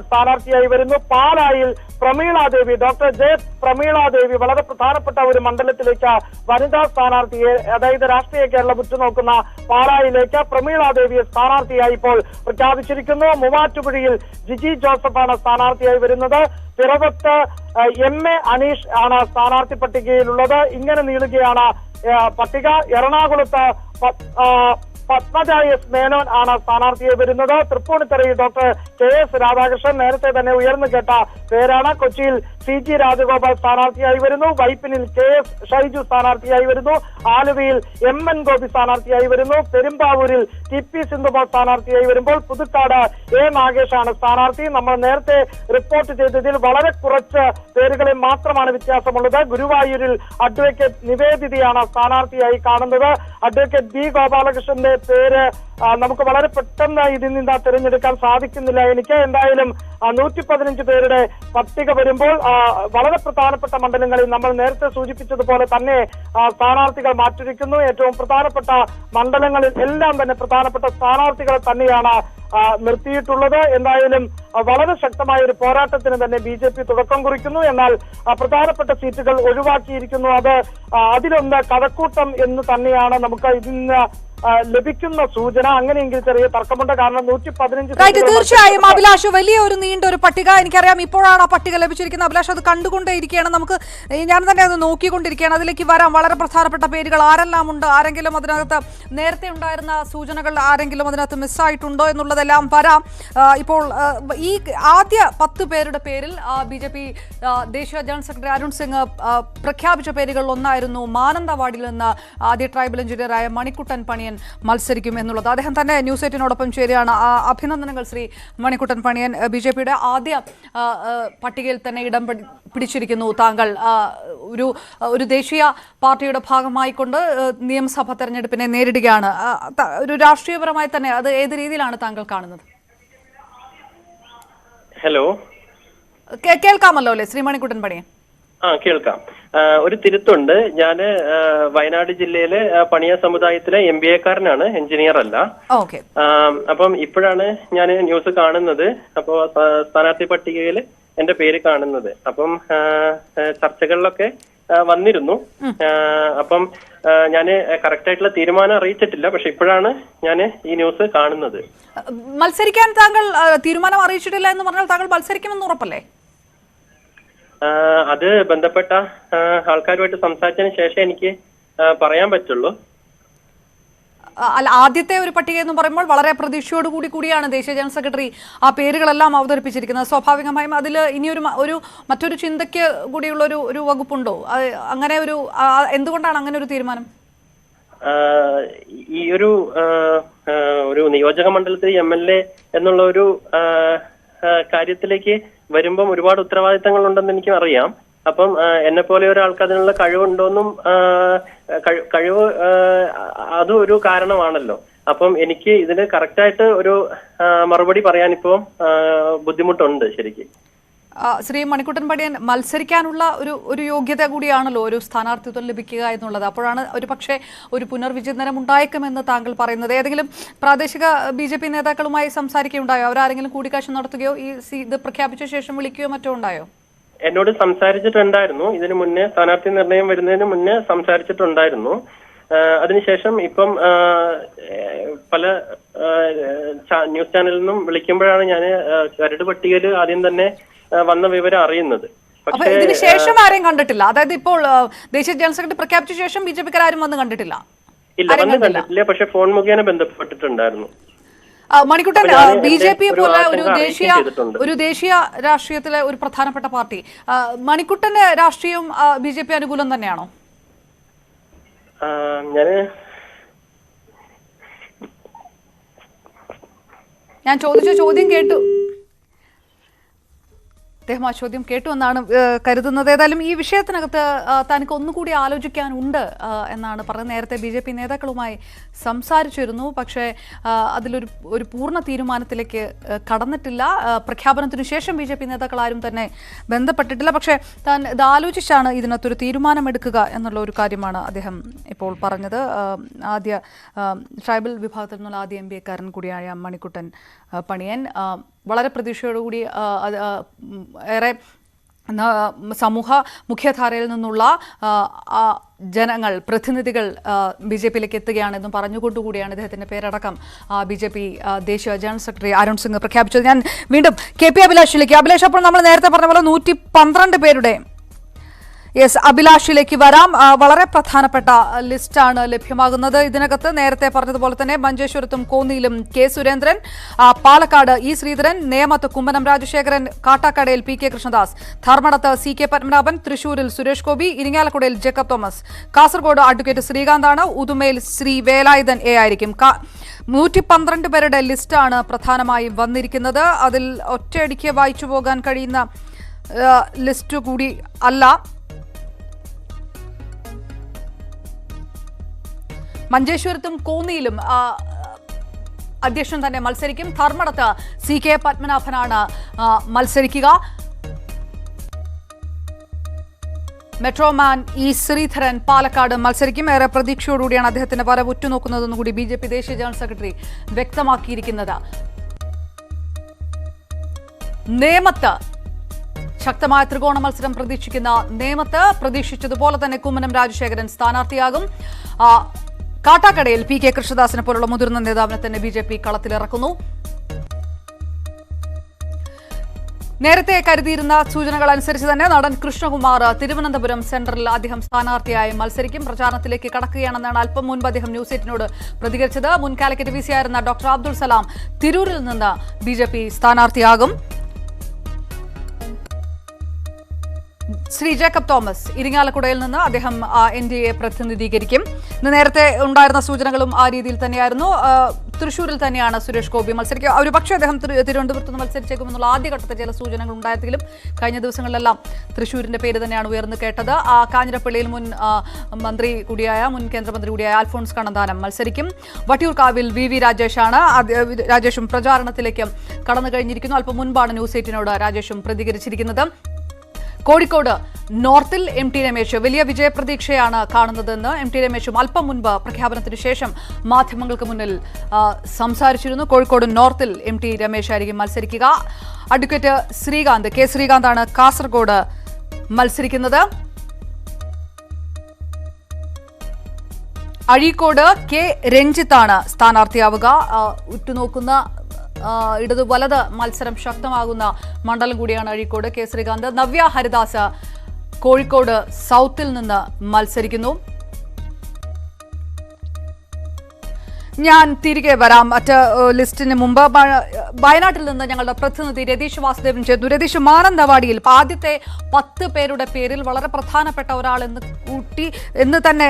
സ്ഥാനാർത്ഥിയായി വരുന്നു. പാലായിൽ പ്രമീളാദേവി, ഡോക്ടർ J പ്രമീളാദേവി, വളരെ പ്രധാനപ്പെട്ട ഒരു മണ്ഡലത്തിലേക്ക് വനിതാ സ്ഥാനാർത്ഥിയെ, അതായത് രാഷ്ട്രീയ കേരളം ഉറ്റുനോക്കുന്ന പാലായിലേക്ക് പ്രമീളാദേവിയെ സ്ഥാനാർത്ഥിയായി ഇപ്പോൾ പ്രഖ്യാപിച്ചിരിക്കുന്നു. മൂവാറ്റുപുഴയിൽ ജിജി ജോസഫാണ് സ്ഥാനാർത്ഥിയായി വരുന്നത്. പിറവത്ത് MA അനീഷ് ആണ് സ്ഥാനാർത്ഥി പട്ടികയിലുള്ളത്. ഇങ്ങനെ നീളുകയാണ് പട്ടിക. എറണാകുളത്ത് പത്മജ എസ് മേനോൻ ആണ് സ്ഥാനാർത്ഥിയായി വരുന്നത്. തൃപ്പൂണിത്തുറയിൽ ഡോക്ടർ KS രാധാകൃഷ്ണൻ നേരത്തെ തന്നെ ഉയർന്നു കേട്ട പേരാണ്. കൊച്ചിയിൽ CG രാജഗോപാൽ സ്ഥാനാർത്ഥിയായി വരുന്നു. വൈപ്പിനിൽ KS ഷൈജു സ്ഥാനാർത്ഥിയായി വരുന്നു. ആലുവയിൽ MN ഗോപി സ്ഥാനാർത്ഥിയായി വരുന്നു. പെരുമ്പാവൂരിൽ TP സിന്ധുമോൾ സ്ഥാനാർത്ഥിയായി വരുമ്പോൾ പുതുക്കാട് A നാഗേഷാണ് സ്ഥാനാർത്ഥി. നമ്മൾ നേരത്തെ റിപ്പോർട്ട് ചെയ്തതിൽ വളരെ കുറച്ച് പേരുകളെ മാത്രമാണ് വ്യത്യാസമുള്ളത്. ഗുരുവായൂരിൽ അഡ്വക്കേറ്റ് നിവേദിതയാണ് സ്ഥാനാർത്ഥിയായി കാണുന്നത്. അഡ്വക്കേറ്റ് B ഗോപാലകൃഷ്ണന്റെ പേര് നമുക്ക് വളരെ പെട്ടെന്ന് ഇതിൽ നിന്ന് തിരഞ്ഞെടുക്കാൻ സാധിക്കുന്നില്ല. എനിക്ക് എന്തായാലും 115 പേരുടെ പട്ടിക വരുമ്പോൾ വളരെ പ്രധാനപ്പെട്ട മണ്ഡലങ്ങളിൽ നമ്മൾ നേരത്തെ സൂചിപ്പിച്ചതുപോലെ തന്നെ സ്ഥാനാർത്ഥികൾ മാറ്റിരിക്കുന്നു. ഏറ്റവും പ്രധാനപ്പെട്ട മണ്ഡലങ്ങളിൽ എല്ലാം തന്നെ പ്രധാനപ്പെട്ട സ്ഥാനാർത്ഥികളെ തന്നെയാണ് നിർത്തിയിട്ടുള്ളത്. എന്തായാലും വളരെ ശക്തമായ ഒരു പോരാട്ടത്തിന് തന്നെ BJP തുടക്കം കുറിക്കുന്നു. എന്നാൽ പ്രധാനപ്പെട്ട സീറ്റുകൾ ഒഴിവാക്കിയിരിക്കുന്നു. അതിലൊന്ന് കഴക്കൂട്ടം എന്ന് തന്നെയാണ് നമുക്ക് ഇതിന് ലഭിക്കുന്ന സൂചന. അങ്ങനെയെങ്കിൽ ചെറിയ തർക്കമുണ്ട്. കാരണം 115 തീർച്ചയായും അഭിലാഷ് വലിയ ഒരു നീണ്ട ഒരു പട്ടിക. എനിക്കറിയാം ഇപ്പോഴാണ് ആ പട്ടിക ലഭിച്ചിരിക്കുന്നത്. അഭിലാഷ് അത് കണ്ടുകൊണ്ടേയിരിക്കുകയാണ്. നമുക്ക് ഞാൻ തന്നെ അത് നോക്കിക്കൊണ്ടിരിക്കുകയാണ്. അതിലേക്ക് വരാം. വളരെ പ്രധാനപ്പെട്ട പേരുകൾ ആരെല്ലാം ഉണ്ട്, ആരെങ്കിലും അതിനകത്ത് നേരത്തെ ഉണ്ടായിരുന്ന സൂചനകൾ ആരെങ്കിലും അതിനകത്ത് മിസ്സായിട്ടുണ്ടോ എന്നുള്ളതെല്ലാം വരാം. ഇപ്പോൾ ഈ ആദ്യ 10 പേരുടെ പേരിൽ BJP ദേശീയ ജനറൽ സെക്രട്ടറി അരുൺ സിംഗ് പ്രഖ്യാപിച്ച പേരുകളിൽ ഒന്നായിരുന്നു മാനന്തവാടിയിൽ നിന്ന് ആദ്യ ട്രൈബൽ എഞ്ചിനീയറായ മണിക്കുട്ടൻ പണിയൻ മത്സരിക്കും എന്നുള്ളത്. അദ്ദേഹം തന്നെ ന്യൂസ് 8നോടൊപ്പം ചേരുകയാണ്. അഭിനന്ദനങ്ങൾ ശ്രീ മണിക്കുട്ടൻ പണിയൻ. BJPയുടെ ആദ്യ പട്ടികയിൽ തന്നെ ഇടം പിടിച്ചിരിക്കുന്നു താങ്കൾ. ഒരു ദേശീയ പാർട്ടിയുടെ ഭാഗമായിക്കൊണ്ട് നിയമസഭാ തെരഞ്ഞെടുപ്പിനെ നേരിടുകയാണ്. ഒരു രാഷ്ട്രീയപരമായി തന്നെ അത് ഏത് രീതിയിലാണ് താങ്കൾ കാണുന്നത്? ഹലോ, കേൾക്കാമല്ലോ അല്ലേ ശ്രീ മണിക്കുട്ടൻ പണിയൻ? കേൾക്കാം. ഒരു തിരുത്തുണ്ട്. ഞാന് വയനാട് ജില്ലയിലെ പണിയ സമുദായത്തിലെ MBA-കാരനാണ്, എഞ്ചിനീയർ അല്ല. അപ്പം ഇപ്പോഴാണ് ഞാൻ ന്യൂസ് കാണുന്നത്. അപ്പോ സ്ഥാനാർത്ഥി പട്ടികയിൽ എന്റെ പേര് കാണുന്നത്. അപ്പം ചർച്ചകളിലൊക്കെ വന്നിരുന്നു. അപ്പം ഞാന് കറക്റ്റ് ആയിട്ടുള്ള തീരുമാനം അറിയിച്ചിട്ടില്ല. പക്ഷെ ഇപ്പോഴാണ് ഞാൻ ഈ ന്യൂസ് കാണുന്നത്. മത്സരിക്കാൻ താങ്കൾ തീരുമാനം അറിയിച്ചിട്ടില്ല എന്ന് പറഞ്ഞാൽ താങ്കൾ മത്സരിക്കുമെന്ന് ഉറപ്പല്ലേ? അത് ബന്ധപ്പെട്ട ആൾക്കാരുമായിട്ട് സംസാരിച്ചതിന് ശേഷം എനിക്ക് പറയാൻ പറ്റുള്ളൂ. അല്ല, ആദ്യത്തെ ഒരു പട്ടിക എന്ന് പറയുമ്പോൾ വളരെ പ്രതീക്ഷയോടുകൂടിയാണ് ദേശീയ ജനറൽ സെക്രട്ടറി ആ പേരുകളെല്ലാം അവതരിപ്പിച്ചിരിക്കുന്നത്. സ്വാഭാവികമായും അതിൽ ഇനിയൊരു മറ്റൊരു ചിന്തയ്ക്ക് കൂടിയുള്ള ഒരു വകുപ്പുണ്ടോ? അങ്ങനെ എന്തുകൊണ്ടാണ് അങ്ങനെ ഒരു തീരുമാനം? ഈ ഒരു നിയോജക മണ്ഡലത്തിൽ MLA എന്നുള്ള ഒരു കാര്യത്തിലേക്ക് വരുമ്പം ഒരുപാട് ഉത്തരവാദിത്തങ്ങൾ ഉണ്ടെന്ന് എനിക്കും അറിയാം. അപ്പം എന്നെ പോലെ ഒരാൾക്ക് അതിനുള്ള കഴിവുണ്ടോന്നും കഴിവ് അതും ഒരു കാരണമാണല്ലോ. അപ്പം എനിക്ക് ഇതിന് കറക്റ്റായിട്ട് ഒരു മറുപടി പറയാൻ ഇപ്പോൾ ബുദ്ധിമുട്ടുണ്ട് ശരിക്കും. ശ്രീ മണിക്കുട്ടൻ പണിയൻ, മത്സരിക്കാനുള്ള ഒരു യോഗ്യത കൂടിയാണല്ലോ ഒരു സ്ഥാനാർത്ഥിത്വം ലഭിക്കുക എന്നുള്ളത്. അപ്പോഴാണ് ഒരു പക്ഷേ ഒരു പുനർവിചിന്തനം ഉണ്ടായേക്കുമെന്ന് താങ്കൾ പറയുന്നത്. ഏതെങ്കിലും പ്രാദേശിക BJP നേതാക്കളുമായി സംസാരിക്കുകയുണ്ടായോ? അവരാരെങ്കിലും കൂടിക്കാഴ്ച നടത്തുകയോ ഇത് പ്രഖ്യാപിച്ച ശേഷം വിളിക്കുകയോ മറ്റോ ഉണ്ടായോ? എന്നോട് സംസാരിച്ചിട്ടുണ്ടായിരുന്നു. ഇതിനു മുന്നേ സ്ഥാനാർത്ഥി നിർണയം വരുന്നതിന് മുന്നേ സംസാരിച്ചിട്ടുണ്ടായിരുന്നു. അതിനുശേഷം ഇപ്പം പല ന്യൂസ് ചാനലിൽ നിന്നും വിളിക്കുമ്പോഴാണ് ഞാൻ കരട് പട്ടികയിൽ ആദ്യം തന്നെ വന്ന വിവരം അറിയുന്നത്. ഇതിന് ശേഷം ആരെയും കണ്ടിട്ടില്ല? അതായത് ഇപ്പോൾ ദേശീയ ജനറൽ സെക്രട്ടറി പ്രഖ്യാപിച്ച ശേഷം BJPക്കാർ ആരും വന്ന് കണ്ടിട്ടില്ല? ഇല്ല, വന്ന് കണ്ടിട്ടില്ല. പക്ഷെ ഫോൺ മുഖേന ബന്ധപ്പെട്ടിട്ടുണ്ടായിരുന്നു. മണിക്കുട്ടൻ, BJP പോലെ ഒരു ദേശീയ രാഷ്ട്രീയത്തിലെ ഒരു പ്രധാനപ്പെട്ട പാർട്ടി, മണിക്കുട്ടന്റെ രാഷ്ട്രീയം BJP അനുകൂലം തന്നെയാണോ? ഞാൻ ചോദിച്ച ചോദ്യം കേട്ടു. അദ്ദേഹം ആ ചോദ്യം കേട്ടു എന്നാണ് കരുതുന്നത്. ഏതായാലും ഈ വിഷയത്തിനകത്ത് തനിക്ക് ഒന്നുകൂടി ആലോചിക്കാനുണ്ട് എന്നാണ് പറഞ്ഞത്. നേരത്തെ BJP നേതാക്കളുമായി സംസാരിച്ചിരുന്നു. പക്ഷേ അതിലൊരു പൂർണ്ണ തീരുമാനത്തിലേക്ക് കടന്നിട്ടില്ല. പ്രഖ്യാപനത്തിനു ശേഷം BJP നേതാക്കൾ ആരും തന്നെ ബന്ധപ്പെട്ടിട്ടില്ല. പക്ഷേ താൻ ഇത് ആലോചിച്ചാണ് ഇതിനകത്തൊരു തീരുമാനമെടുക്കുക എന്നുള്ള ഒരു കാര്യമാണ് അദ്ദേഹം ഇപ്പോൾ പറഞ്ഞത്. ആദ്യ ട്രൈബൽ വിഭാഗത്തിൽ നിന്നുള്ള ആദ്യ MBA-കാരൻ കൂടിയായ മണിക്കുട്ടൻ പണിയൻ വളരെ പ്രതീക്ഷയോടുകൂടി ഏറെ സമൂഹ മുഖ്യധാരയിൽ നിന്നുള്ള ജനങ്ങൾ, പ്രതിനിധികൾ BJP-യിലേക്ക് എത്തുകയാണെന്നും പറഞ്ഞുകൊണ്ടുകൂടിയാണ് ഇദ്ദേഹത്തിന്റെ പേരടക്കം BJP ദേശീയ ജനറൽ സെക്രട്ടറി അരുൺ സിംഗ് പ്രഖ്യാപിച്ചത്. ഞാൻ വീണ്ടും KP അഭിലാഷിലേക്ക്. അഭിലാഷ്, അപ്പോൾ നമ്മൾ നേരത്തെ പറഞ്ഞ പോലെ 112 പേരുടെ യെസ്, അഭിലാഷിലേക്ക് വരാം. വളരെ പ്രധാനപ്പെട്ട ലിസ്റ്റാണ് ലഭ്യമാകുന്നത്. ഇതിനകത്ത് നേരത്തെ പറഞ്ഞതുപോലെ തന്നെ മഞ്ചേശ്വരത്തും കോന്നിയിലും കെ സുരേന്ദ്രൻ, പാലക്കാട് ഇ ശ്രീധരൻ, നേമത്ത് കുമ്മനം രാജശേഖരൻ, കാട്ടാക്കടയിൽ പി കെ കൃഷ്ണദാസ്, ധർമ്മടത്ത് സി കെ പത്മനാഭൻ, തൃശൂരിൽ സുരേഷ് ഗോപി, ഇരിങ്ങാലക്കുടയിൽ ജേക്കബ് തോമസ്, കാസർഗോഡ് അഡ്വക്കേറ്റ് ശ്രീകാന്താണ്, ഉദുമയിൽ ശ്രീ വേലായുധൻ എ ആയിരിക്കും. 112 പേരുടെ ലിസ്റ്റാണ് പ്രധാനമായും വന്നിരിക്കുന്നത്. അതിൽ ഒറ്റയടിക്ക് വായിച്ചു പോകാൻ കഴിയുന്ന ലിസ്റ്റ് കൂടി അല്ല. മഞ്ചേശ്വരത്തും കോന്നിയിലും അധ്യക്ഷൻ തന്നെ മത്സരിക്കും. ധർമ്മടത്ത് സി കെ പത്മനാഭനാണ് മത്സരിക്കുക. മെട്രോമാൻ ഇ ശ്രീധരൻ പാലക്കാട് മത്സരിക്കും. ഏറെ പ്രതീക്ഷയോടുകൂടിയാണ് അദ്ദേഹത്തിന്റെ വരവ് ഉറ്റുനോക്കുന്നതെന്ന് കൂടി BJP ദേശീയ ജനറൽ സെക്രട്ടറി വ്യക്തമാക്കിയിരിക്കുന്നത്. നേമത്ത് ശക്തമായ ത്രികോണ മത്സരം പ്രതീക്ഷിക്കുന്ന നേമത്ത് പ്രതീക്ഷിച്ചതുപോലെ തന്നെ കുമ്മനം രാജശേഖരൻ സ്ഥാനാർത്ഥിയാകും. കാട്ടാക്കടയിൽ പി കെ കൃഷ്ണദാസിനെ പോലുള്ള മുതിർന്ന നേതാവിനെ തന്നെ BJP കളത്തിലിറക്കുന്നു. നേരത്തെ കരുതിയിരുന്ന സൂചനകൾ അനുസരിച്ച് തന്നെ നടൻ കൃഷ്ണകുമാർ തിരുവനന്തപുരം സെൻട്രലിൽ അദ്ദേഹം സ്ഥാനാർത്ഥിയായി മത്സരിക്കും. പ്രചാരണത്തിലേക്ക് കടക്കുകയാണെന്നാണ് അല്പം മുൻപ് അദ്ദേഹം ന്യൂസ് 8നോട് പ്രതികരിച്ചത്. മുൻ കാലിക്കറ്റ് VC ആയിരുന്ന ഡോക്ടർ അബ്ദുൾ സലാം തിരൂരിൽ നിന്ന് BJP സ്ഥാനാർത്ഥിയാകും. ശ്രീ ജേക്കബ് തോമസ് ഇരിങ്ങാലക്കുടയിൽ നിന്ന് അദ്ദേഹം NDA പ്രതിനിധീകരിക്കും. ഇന്ന് നേരത്തെ ഉണ്ടായിരുന്ന സൂചനകളും ആ രീതിയിൽ തന്നെയായിരുന്നു. തൃശ്ശൂരിൽ തന്നെയാണ് സുരേഷ് ഗോപി മത്സരിക്കുക. ഒരു പക്ഷേ അദ്ദേഹം തിരുവനന്തപുരത്ത് നിന്ന് മത്സരിച്ചേക്കുമെന്നുള്ള ആദ്യഘട്ടത്തെ ചില സൂചനകൾ ഉണ്ടായെങ്കിലും കഴിഞ്ഞ ദിവസങ്ങളിലെല്ലാം തൃശ്ശൂരിന്റെ പേര് തന്നെയാണ് ഉയർന്നു കേട്ടത്. കാഞ്ഞിരപ്പള്ളിയിൽ മുൻ മന്ത്രി കൂടിയായ മുൻ കേന്ദ്രമന്ത്രി കൂടിയായ അൽഫോൺസ് കണ്ണന്താനം മത്സരിക്കും. വട്ടിയൂർക്കാവിൽ VV രാജേഷാണ്. രാജേഷും പ്രചാരണത്തിലേക്ക് കടന്നു കഴിഞ്ഞിരിക്കുന്നു. അല്പം മുൻപാണ് ന്യൂസ് 8നോട് രാജേഷും പ്രതികരിച്ചിരിക്കുന്നത്. കോഴിക്കോട് നോർത്തിൽ MT രമേശ് വലിയ വിജയപ്രതീക്ഷയാണ് കാണുന്നതെന്ന് MT രമേശും അല്പം മുൻപ് പ്രഖ്യാപനത്തിന് ശേഷം മാധ്യമങ്ങൾക്ക് മുന്നിൽ സംസാരിച്ചിരുന്നു. കോഴിക്കോട് നോർത്തിൽ MT രമേശ് ആയിരിക്കും മത്സരിക്കുക. അഡ്വക്കേറ്റ് ശ്രീകാന്ത് കെ ശ്രീകാന്താണ് കാസർഗോഡ് മത്സരിക്കുന്നത്. അഴീക്കോട് കെ രഞ്ജിത്താണ് സ്ഥാനാർത്ഥിയാവുക. ഉറ്റുനോക്കുന്ന ഇടതു വലത് മത്സരം ശക്തമാകുന്ന മണ്ഡലം കൂടിയാണ് അഴീക്കോട്. കെ ശ്രീകാന്ത്. നവ്യ ഹരിദാസ് കോഴിക്കോട് സൗത്തിൽ നിന്ന് മത്സരിക്കുന്നു. ഞാൻ തിരികെ വരാം മറ്റ് ലിസ്റ്റിന് മുമ്പ്. വയനാട്ടിൽ നിന്ന് ഞങ്ങളുടെ പ്രതിനിധി രതീഷ് വാസുദേവൻ ചേർന്നു. രതീഷ്, മാനന്തവാടിയിൽ ആദ്യത്തെ 10 പേരുടെ പേരിൽ വളരെ പ്രധാനപ്പെട്ട ഒരാൾ എന്ന് തന്നെ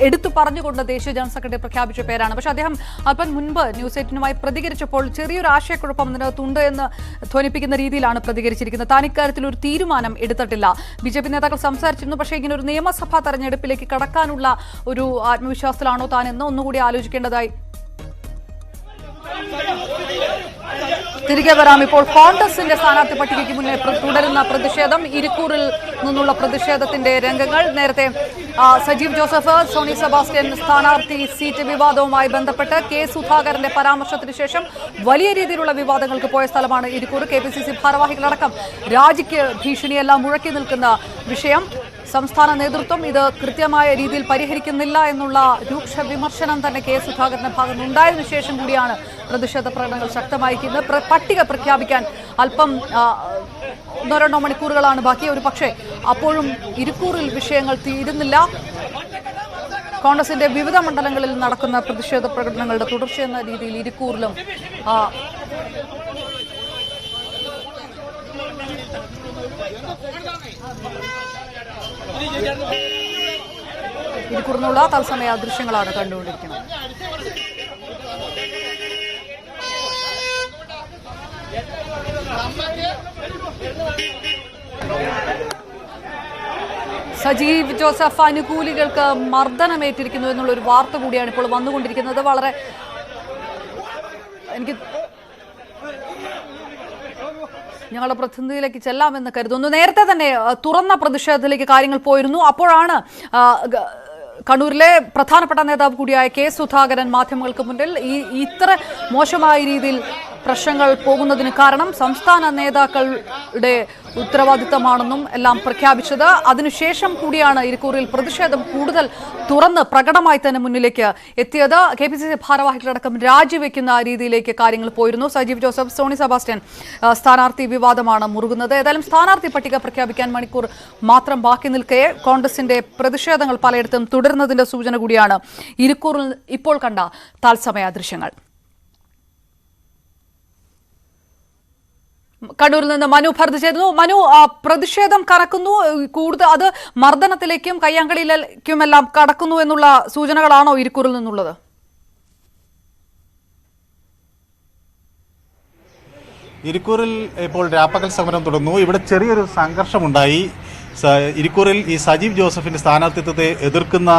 എടുത്തു പറഞ്ഞുകൊണ്ട് ദേശീയ ജനറൽ സെക്രട്ടറി പ്രഖ്യാപിച്ച പേരാണ്. പക്ഷേ അദ്ദേഹം അല്പം മുൻപ് ന്യൂസ് 8നുമായി പ്രതികരിച്ചപ്പോൾ ചെറിയൊരു ആശയക്കുഴപ്പം ഇതിനകത്തുണ്ട് എന്ന് ധ്വനിപ്പിക്കുന്ന രീതിയിലാണ് പ്രതികരിച്ചിരിക്കുന്നത്. താൻ ഇക്കാര്യത്തിൽ ഒരു തീരുമാനം എടുത്തിട്ടില്ല. BJP നേതാക്കൾ സംസാരിച്ചിരുന്നു. പക്ഷേ ഇങ്ങനെ ഒരു നിയമസഭാ തെരഞ്ഞെടുപ്പിലേക്ക് കടക്കാനുള്ള ഒരു ആത്മവിശ്വാസത്തിലാണോ താൻ എന്ന് ഒന്നുകൂടി ആലോചിക്കേണ്ടതായി. തിരികെ വരാം. ഇപ്പോൾ കോൺഗ്രസിന്റെ സ്ഥാനാർത്ഥി പട്ടികയ്ക്ക് മുന്നേ തുടരുന്ന പ്രതിഷേധം, ഇരിക്കൂറിൽ നിന്നുള്ള പ്രതിഷേധത്തിന്റെ രംഗങ്ങൾ. നേരത്തെ സജീവ് ജോസഫ്, സോണി സെബാസ്റ്റ്യൻ സ്ഥാനാർത്ഥി സീറ്റ് വിവാദവുമായി ബന്ധപ്പെട്ട് കെ സുധാകരന്റെ പരാമർശത്തിന് ശേഷം വലിയ രീതിയിലുള്ള വിവാദങ്ങൾക്ക് പോയ സ്ഥലമാണ് ഇരിക്കൂർ. KPCC ഭാരവാഹികളടക്കം രാജിക്ക് ഭീഷണിയെല്ലാം മുഴക്കി നിൽക്കുന്ന വിഷയം. സംസ്ഥാന നേതൃത്വം ഇത് കൃത്യമായ രീതിയിൽ പരിഹരിക്കുന്നില്ല എന്നുള്ള രൂക്ഷ വിമർശനം തന്നെ കെ സുധാകരന്റെ ഭാഗത്തുനിന്നുണ്ടായതിനു ശേഷം കൂടിയാണ് പ്രതിഷേധ പ്രകടനങ്ങൾ ശക്തമായിരിക്കുന്നത്. പട്ടിക പ്രഖ്യാപിക്കാൻ അല്പം 1-2 മണിക്കൂറുകളാണ് ബാക്കി. ഒരു പക്ഷേ അപ്പോഴും ഇരിക്കൂറിൽ വിഷയങ്ങൾ തീരുന്നില്ല. കോൺഗ്രസിന്റെ വിവിധ മണ്ഡലങ്ങളിൽ നടക്കുന്ന പ്രതിഷേധ പ്രകടനങ്ങളുടെ തുടർച്ചയെന്ന രീതിയിൽ ഇരിക്കൂറിലും ഇരിക്കൂറിനുള്ള തത്സമയ ദൃശ്യങ്ങളാണ് കണ്ടുകൊണ്ടിരിക്കുന്നത്. സജീവ് ജോസഫ് അനുകൂലികൾക്ക് മർദ്ദനമേറ്റിരിക്കുന്നു എന്നുള്ളൊരു വാർത്ത കൂടിയാണ് ഇപ്പോൾ വന്നുകൊണ്ടിരിക്കുന്നത്. വളരെ ഞങ്ങളുടെ പ്രതിനിധിയിലേക്ക് ചെല്ലാമെന്ന് കരുതുന്നു. നേരത്തെ തന്നെ തുറന്ന പ്രതിഷേധത്തിലേക്ക് കാര്യങ്ങൾ പോയിരുന്നു. അപ്പോഴാണ് കണ്ണൂരിലെ പ്രധാനപ്പെട്ട നേതാവ് കൂടിയായ കെ സുധാകരൻ മാധ്യമങ്ങൾക്ക് മുന്നിൽ ഇത്ര മോശമായ രീതിയിൽ പ്രശ്നങ്ങൾ പോകുന്നതിന് കാരണം സംസ്ഥാന നേതാക്കളുടെ ഉത്തരവാദിത്തമാണെന്നും എല്ലാം പ്രഖ്യാപിച്ചത്. അതിനുശേഷം കൂടിയാണ് ഇരിക്കൂറിൽ പ്രതിഷേധം കൂടുതൽ തുറന്ന് പ്രകടമായി തന്നെ മുന്നിലേക്ക് എത്തിയത്. KPCC ഭാരവാഹികളടക്കം രാജിവെക്കുന്ന രീതിയിലേക്ക് കാര്യങ്ങൾ പോയിരുന്നു. സജീവ് ജോസഫ്, സോണി സെബാസ്റ്റ്യൻ, സ്ഥാനാർത്ഥി വിവാദമാണ് മുറുകുന്നത്. ഏതായാലും സ്ഥാനാർത്ഥി പട്ടിക പ്രഖ്യാപിക്കാൻ മണിക്കൂർ മാത്രം ബാക്കി നിൽക്കെ കോൺഗ്രസിന്റെ പ്രതിഷേധങ്ങൾ പലയിടത്തും തുടരുന്നതിന്റെ സൂചന കൂടിയാണ് ഇരിക്കൂറിൽ ഇപ്പോൾ കണ്ട തത്സമയ ദൃശ്യങ്ങൾ. കണ്ണൂരിൽ നിന്ന് മനു ഭർത്ത് ചേരുന്നു. മനു, പ്രതിഷേധം കറക്കുന്നു, കൂടുതൽ അത് മർദ്ദനത്തിലേക്കും കയ്യാങ്കളിയിലേക്കുമെല്ലാം കടക്കുന്നു എന്നുള്ള സൂചനകളാണോ ഇരിക്കൂറിൽ നിന്നുള്ളത്? ഇരിക്കൂറിൽ ഇപ്പോൾ രാപ്പകൽ സമരം തുടർന്നു. ഇവിടെ ചെറിയൊരു സംഘർഷമുണ്ടായി. ഇരിക്കൂറിൽ ഈ സജീവ് ജോസഫിന്റെ സ്ഥാനാർത്ഥിത്വത്തെ എതിർക്കുന്ന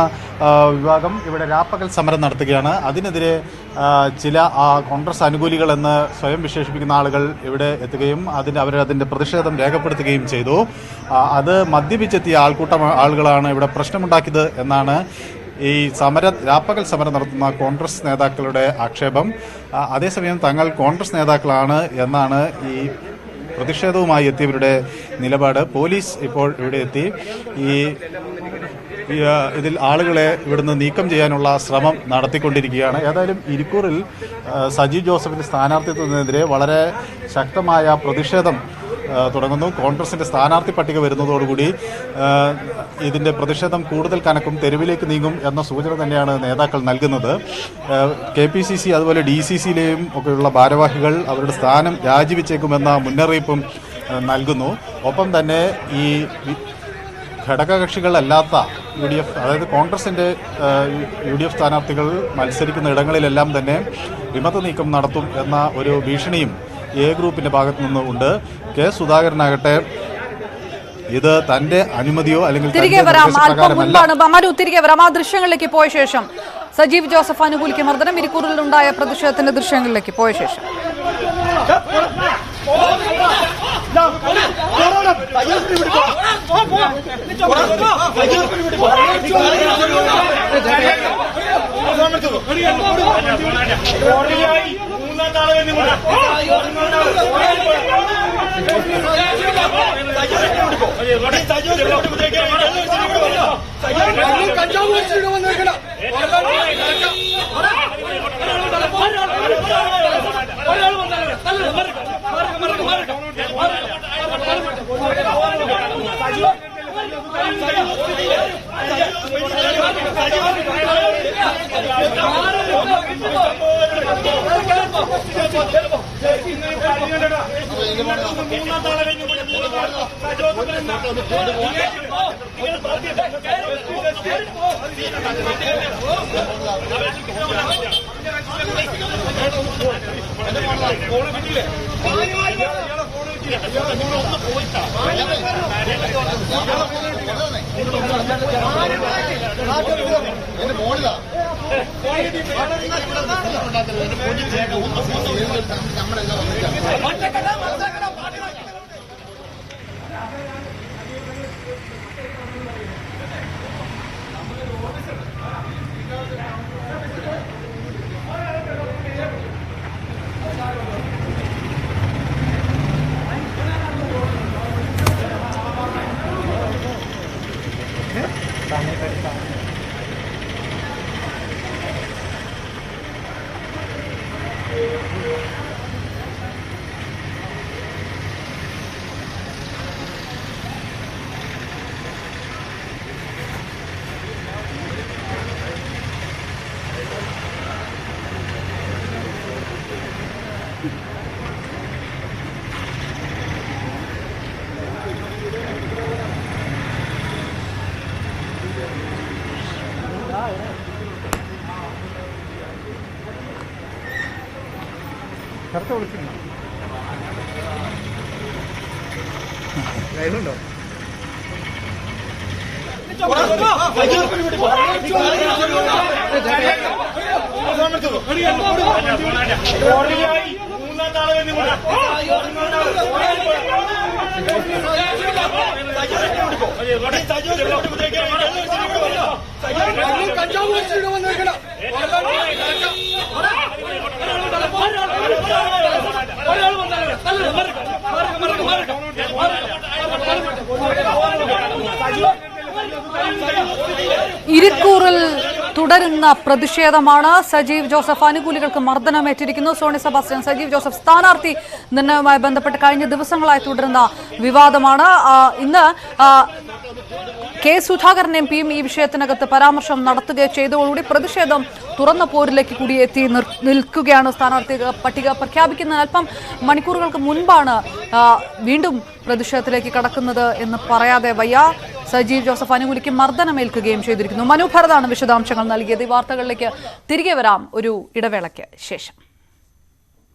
വിഭാഗം ഇവിടെ രാപ്പകൽ സമരം നടത്തുകയാണ്. അതിനെതിരെ ചില കോൺഗ്രസ് അനുകൂലികൾ എന്ന് സ്വയം വിശേഷിപ്പിക്കുന്ന ആളുകൾ ഇവിടെ എത്തുകയും അവരതിൻ്റെ പ്രതിഷേധം രേഖപ്പെടുത്തുകയും ചെയ്തു. അത് മദ്യപിച്ചെത്തിയ ആളുകളാണ് ഇവിടെ പ്രശ്നമുണ്ടാക്കിയത് എന്നാണ് ഈ രാപ്പകൽ സമരം നടത്തുന്ന കോൺഗ്രസ് നേതാക്കളുടെ ആക്ഷേപം. അതേസമയം തങ്ങൾ കോൺഗ്രസ് നേതാക്കളാണ് എന്നാണ് ഈ പ്രതിഷേധവുമായി എത്തിയവരുടെ നിലപാട്. പോലീസ് ഇപ്പോൾ ഇവിടെ എത്തി ഇതിൽ ആളുകളെ ഇവിടുന്ന് നീക്കം ചെയ്യാനുള്ള ശ്രമം നടത്തിക്കൊണ്ടിരിക്കുകയാണ്. ഏതായാലും ഇരിക്കൂറിൽ സജീവ് ജോസഫിന്റെ സ്ഥാനാർത്ഥിത്വത്തിനെതിരെ വളരെ ശക്തമായ പ്രതിഷേധം തുടങ്ങുന്നു. കോൺഗ്രസിന്റെ സ്ഥാനാർത്ഥി പട്ടിക വരുന്നതോടുകൂടി ഇതിന്റെ പ്രതിഷേധം കൂടുതൽ കനക്കും, തെരുവിലേക്ക് നീങ്ങും എന്ന സൂചന തന്നെയാണ് നേതാക്കൾ നൽകുന്നത്. KPCC അതുപോലെ DCCയിലെയും ഒക്കെയുള്ള ഭാരവാഹികൾ അവരുടെ സ്ഥാനം രാജിവെച്ചേക്കുമെന്ന മുന്നറിയിപ്പും നൽകുന്നു. ഒപ്പം തന്നെ ഈ ഘടകകക്ഷികളല്ലാത്ത UDF, അതായത് കോൺഗ്രസിന്റെ UDF സ്ഥാനാർത്ഥികൾ മത്സരിക്കുന്ന ഇടങ്ങളിലെല്ലാം തന്നെ വിമത നീക്കം നടത്തും എന്ന ഒരു ഭീഷണിയും A ഗ്രൂപ്പിന്റെ ഭാഗത്തു നിന്ന് ഉണ്ട്. K സുധാകരനാകട്ടെ ഇത് തന്റെ അനുമതിയോ അല്ലെങ്കിൽ തിരികെ വരാം. ആ ദൃശ്യങ്ങളിലേക്ക് പോയ ശേഷം സജീവ് ജോസഫ് അനുകൂലിക്ക് മർദ്ദനം, ഇരിക്കൂറിലുണ്ടായ പ്രതിഷേധത്തിന്റെ ദൃശ്യങ്ങളിലേക്ക് പോയ ശേഷം കഞ്ചാവ് ഇരിക്കൂറിൽ തുടരുന്ന പ്രതിഷേധമാണ്. സജീവ് ജോസഫ് അനുകൂലികൾക്ക് മർദ്ദനമേറ്റിരിക്കുന്നു. സോണി സെബാസ്റ്റ്യൻ, സജീവ് ജോസഫ് സ്ഥാനാർത്ഥി നിർണയവുമായി ബന്ധപ്പെട്ട് കഴിഞ്ഞ ദിവസങ്ങളായി തുടരുന്ന വിവാദമാണ്. ഇന്ന് കെ സുധാകരൻ എംപിയും ഈ വിഷയത്തിനകത്ത് പരാമർശം നടത്തുകയും ചെയ്തതോടുകൂടി പ്രതിഷേധം തുറന്ന പോരിലേക്ക് കൂടി എത്തി നിൽക്കുകയാണ്. സ്ഥാനാർത്ഥി പട്ടിക പ്രഖ്യാപിക്കുന്ന അല്പം മണിക്കൂറുകൾക്ക് മുൻപാണ് വീണ്ടും പ്രതിഷേധത്തിലേക്ക് കടക്കുന്നത് എന്ന് പറയാതെ വയ്യ. സജീവ് ജോസഫ് അനുകൂലിക്ക് മർദ്ദനമേൽക്കുകയും ചെയ്തിരിക്കുന്നു. മനു ഭരതാണ് വിശദാംശങ്ങൾ നൽകിയത്. ഈ വാർത്തകളിലേക്ക് തിരികെ വരാം ഒരു ഇടവേളയ്ക്ക് ശേഷം.